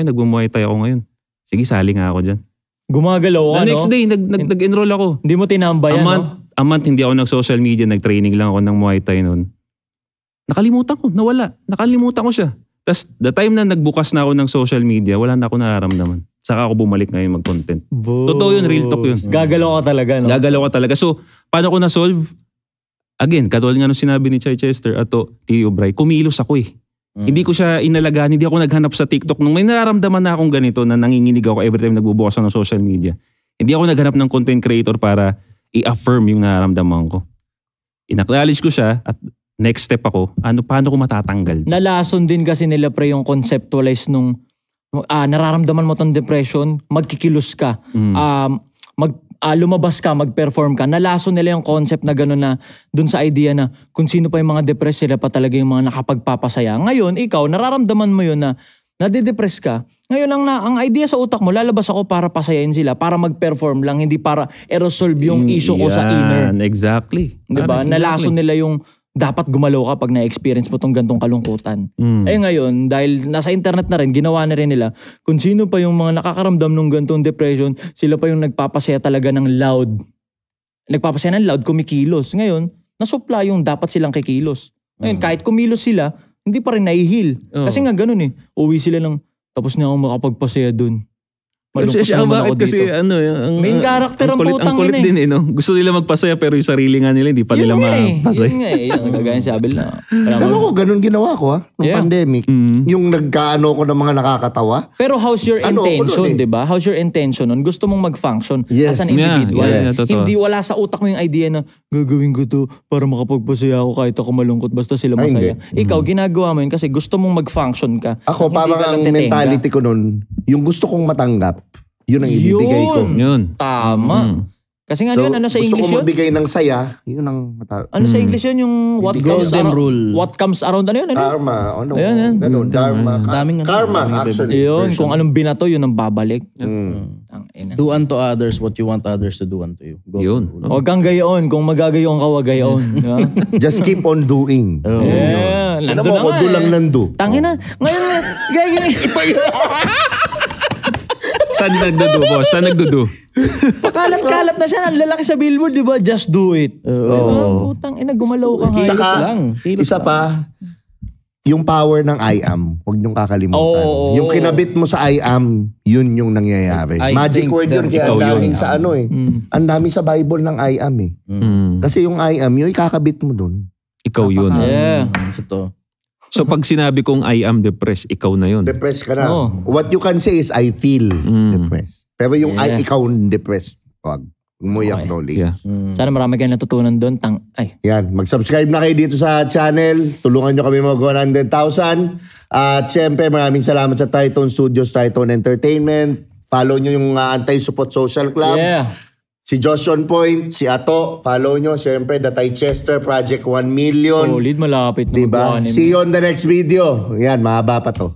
Nagmumuay tayo ako ngayon. Sige, sali nga ako dyan. Gumagalaw ka, no? Next day, nag-enroll ako. Hindi mo tinambayan, no? A month hindi ako nag-social media, nag-training lang ako ng Muay Thai noon. Nakalimutan ko, nawala. Nakalimutan ko siya. Tapos, the time na nagbukas na ako ng social media, wala na ako nararamdaman. Saka ako bumalik ngayon mag-content. Totoo yun, real talk yun. Gagalaw ka talaga, no? Gagalaw ka talaga. So, paano ko na-solve? Again, katulad nga nung sinabi ni Chichester at Tio Bray, kumilos ako eh. Hindi ko siya inalagaan, hindi ako naghanap sa TikTok. Nung may nararamdaman na akong ganito na nanginginig ako every time nagbubukas ako ng social media, hindi ako naghanap ng content creator para i-affirm yung nararamdaman ko. In-acknowledge ko siya at next step ako, paano ko matatanggal? Nalason din kasi nila pre yung conceptualize nung nararamdaman mo tong depression, magkikilos ka. Lumabas ka, mag-perform ka. Nalason nila yung concept na gano'n na dun sa idea na kung sino pa yung mga depressed, sila pa talaga yung mga nakapagpapasaya. Ngayon, ikaw, nararamdaman mo yun na nade-depress ka. Ngayon, ang idea sa utak mo, lalabas ako para pasayain sila, para mag-perform lang, hindi para i-resolve yung issue ko sa inner. Exactly. Diba? Nalason nila yung dapat gumalaw ka pag na-experience mo tong gantong kalungkutan. Eh ngayon, dahil nasa internet na rin, ginawa na rin nila, kung sino pa yung mga nakakaramdam ng gantong depression, sila pa yung nagpapasaya talaga ng loud. Nagpapasaya ng loud, kumikilos. Ngayon, nasupla yung dapat silang kikilos. Ngayon, kahit kumilos sila, hindi pa rin nai-heal. Kasi nga ganun eh. Uwi sila lang, tapos na ako makapagpasaya dun. Malungkot naman ako dito. Kasi main character ang putang kulit din eh, no? Gusto nila magpasaya pero yung sarili nga nila hindi pa nila mapasaya. Yun nga eh. Yung kagaya si Abel na. Alam ko, ganun ginawa ko nung pandemic. Yung nagkaano ko ng mga nakakatawa. Pero how's your intention, di ba? How's your intention nun? Gusto mong mag-function as an individual. Hindi wala sa utak mo yung idea na gagawin ko to para makapagpasaya ako kahit ako malungkot basta sila masaya. Ikaw, ginagawa mo yun kasi gusto mong mag-function ka. Ako, parang ang mentality ko nun, yung gusto kong matanggap, yun ang ibibigay ko. Yun. Tama. Kasi nga yun, ano sa English yun? Gusto ko magbigay ng saya, yun ang ano sa English yun? Yung what comes around, ano yun? Karma. Ayan. Ganun, dharma. Karma, actually. Yun, kung anong binato, yun ang babalik. Do unto others what you want others to do unto you. Yun. Huwag kang gayon. Kung magagayon ka, wag gayon. Just keep on doing. Yeah. Nando na nga. Lang nando. Tangina. Ngayon nga. Saan nagdudu, boss? Saan nagdudu? Pakalat-kalat na siya. Ang lalaki sa billboard, di ba? Just do it. Putang ina, gumalaw ka nga. Tsaka, isa pa, yung power ng I am, huwag niyong kakalimutan. Yung kinabit mo sa I am, yun yung nangyayari. Magic word yun. Kaya ang daming sa ano eh. Ang daming sa Bible ng I am eh. Kasi yung I am, yung ikakabit mo dun. Ikaw yun. Yeah. So pag sinabi kong I am depressed, ikaw na yun. Depressed ka na. What you can say is I feel depressed. Pero yung ikaw depressed, wag mo i-acknowledge. Sana marami kayong natutunan doon. Yan, mag-subscribe na kayo dito sa channel. Tulungan nyo kami mag 100,000. At syempre maraming salamat sa Tritone Studios, Tritone Entertainment. Follow nyo yung Anti-Support Social Club. Si Josh on Point, si Ato, follow nyo. Siyempre, The Chichester, Project 1 Million. Solid, malapit na diba? See you on the next video. Yan, mahaba pa to.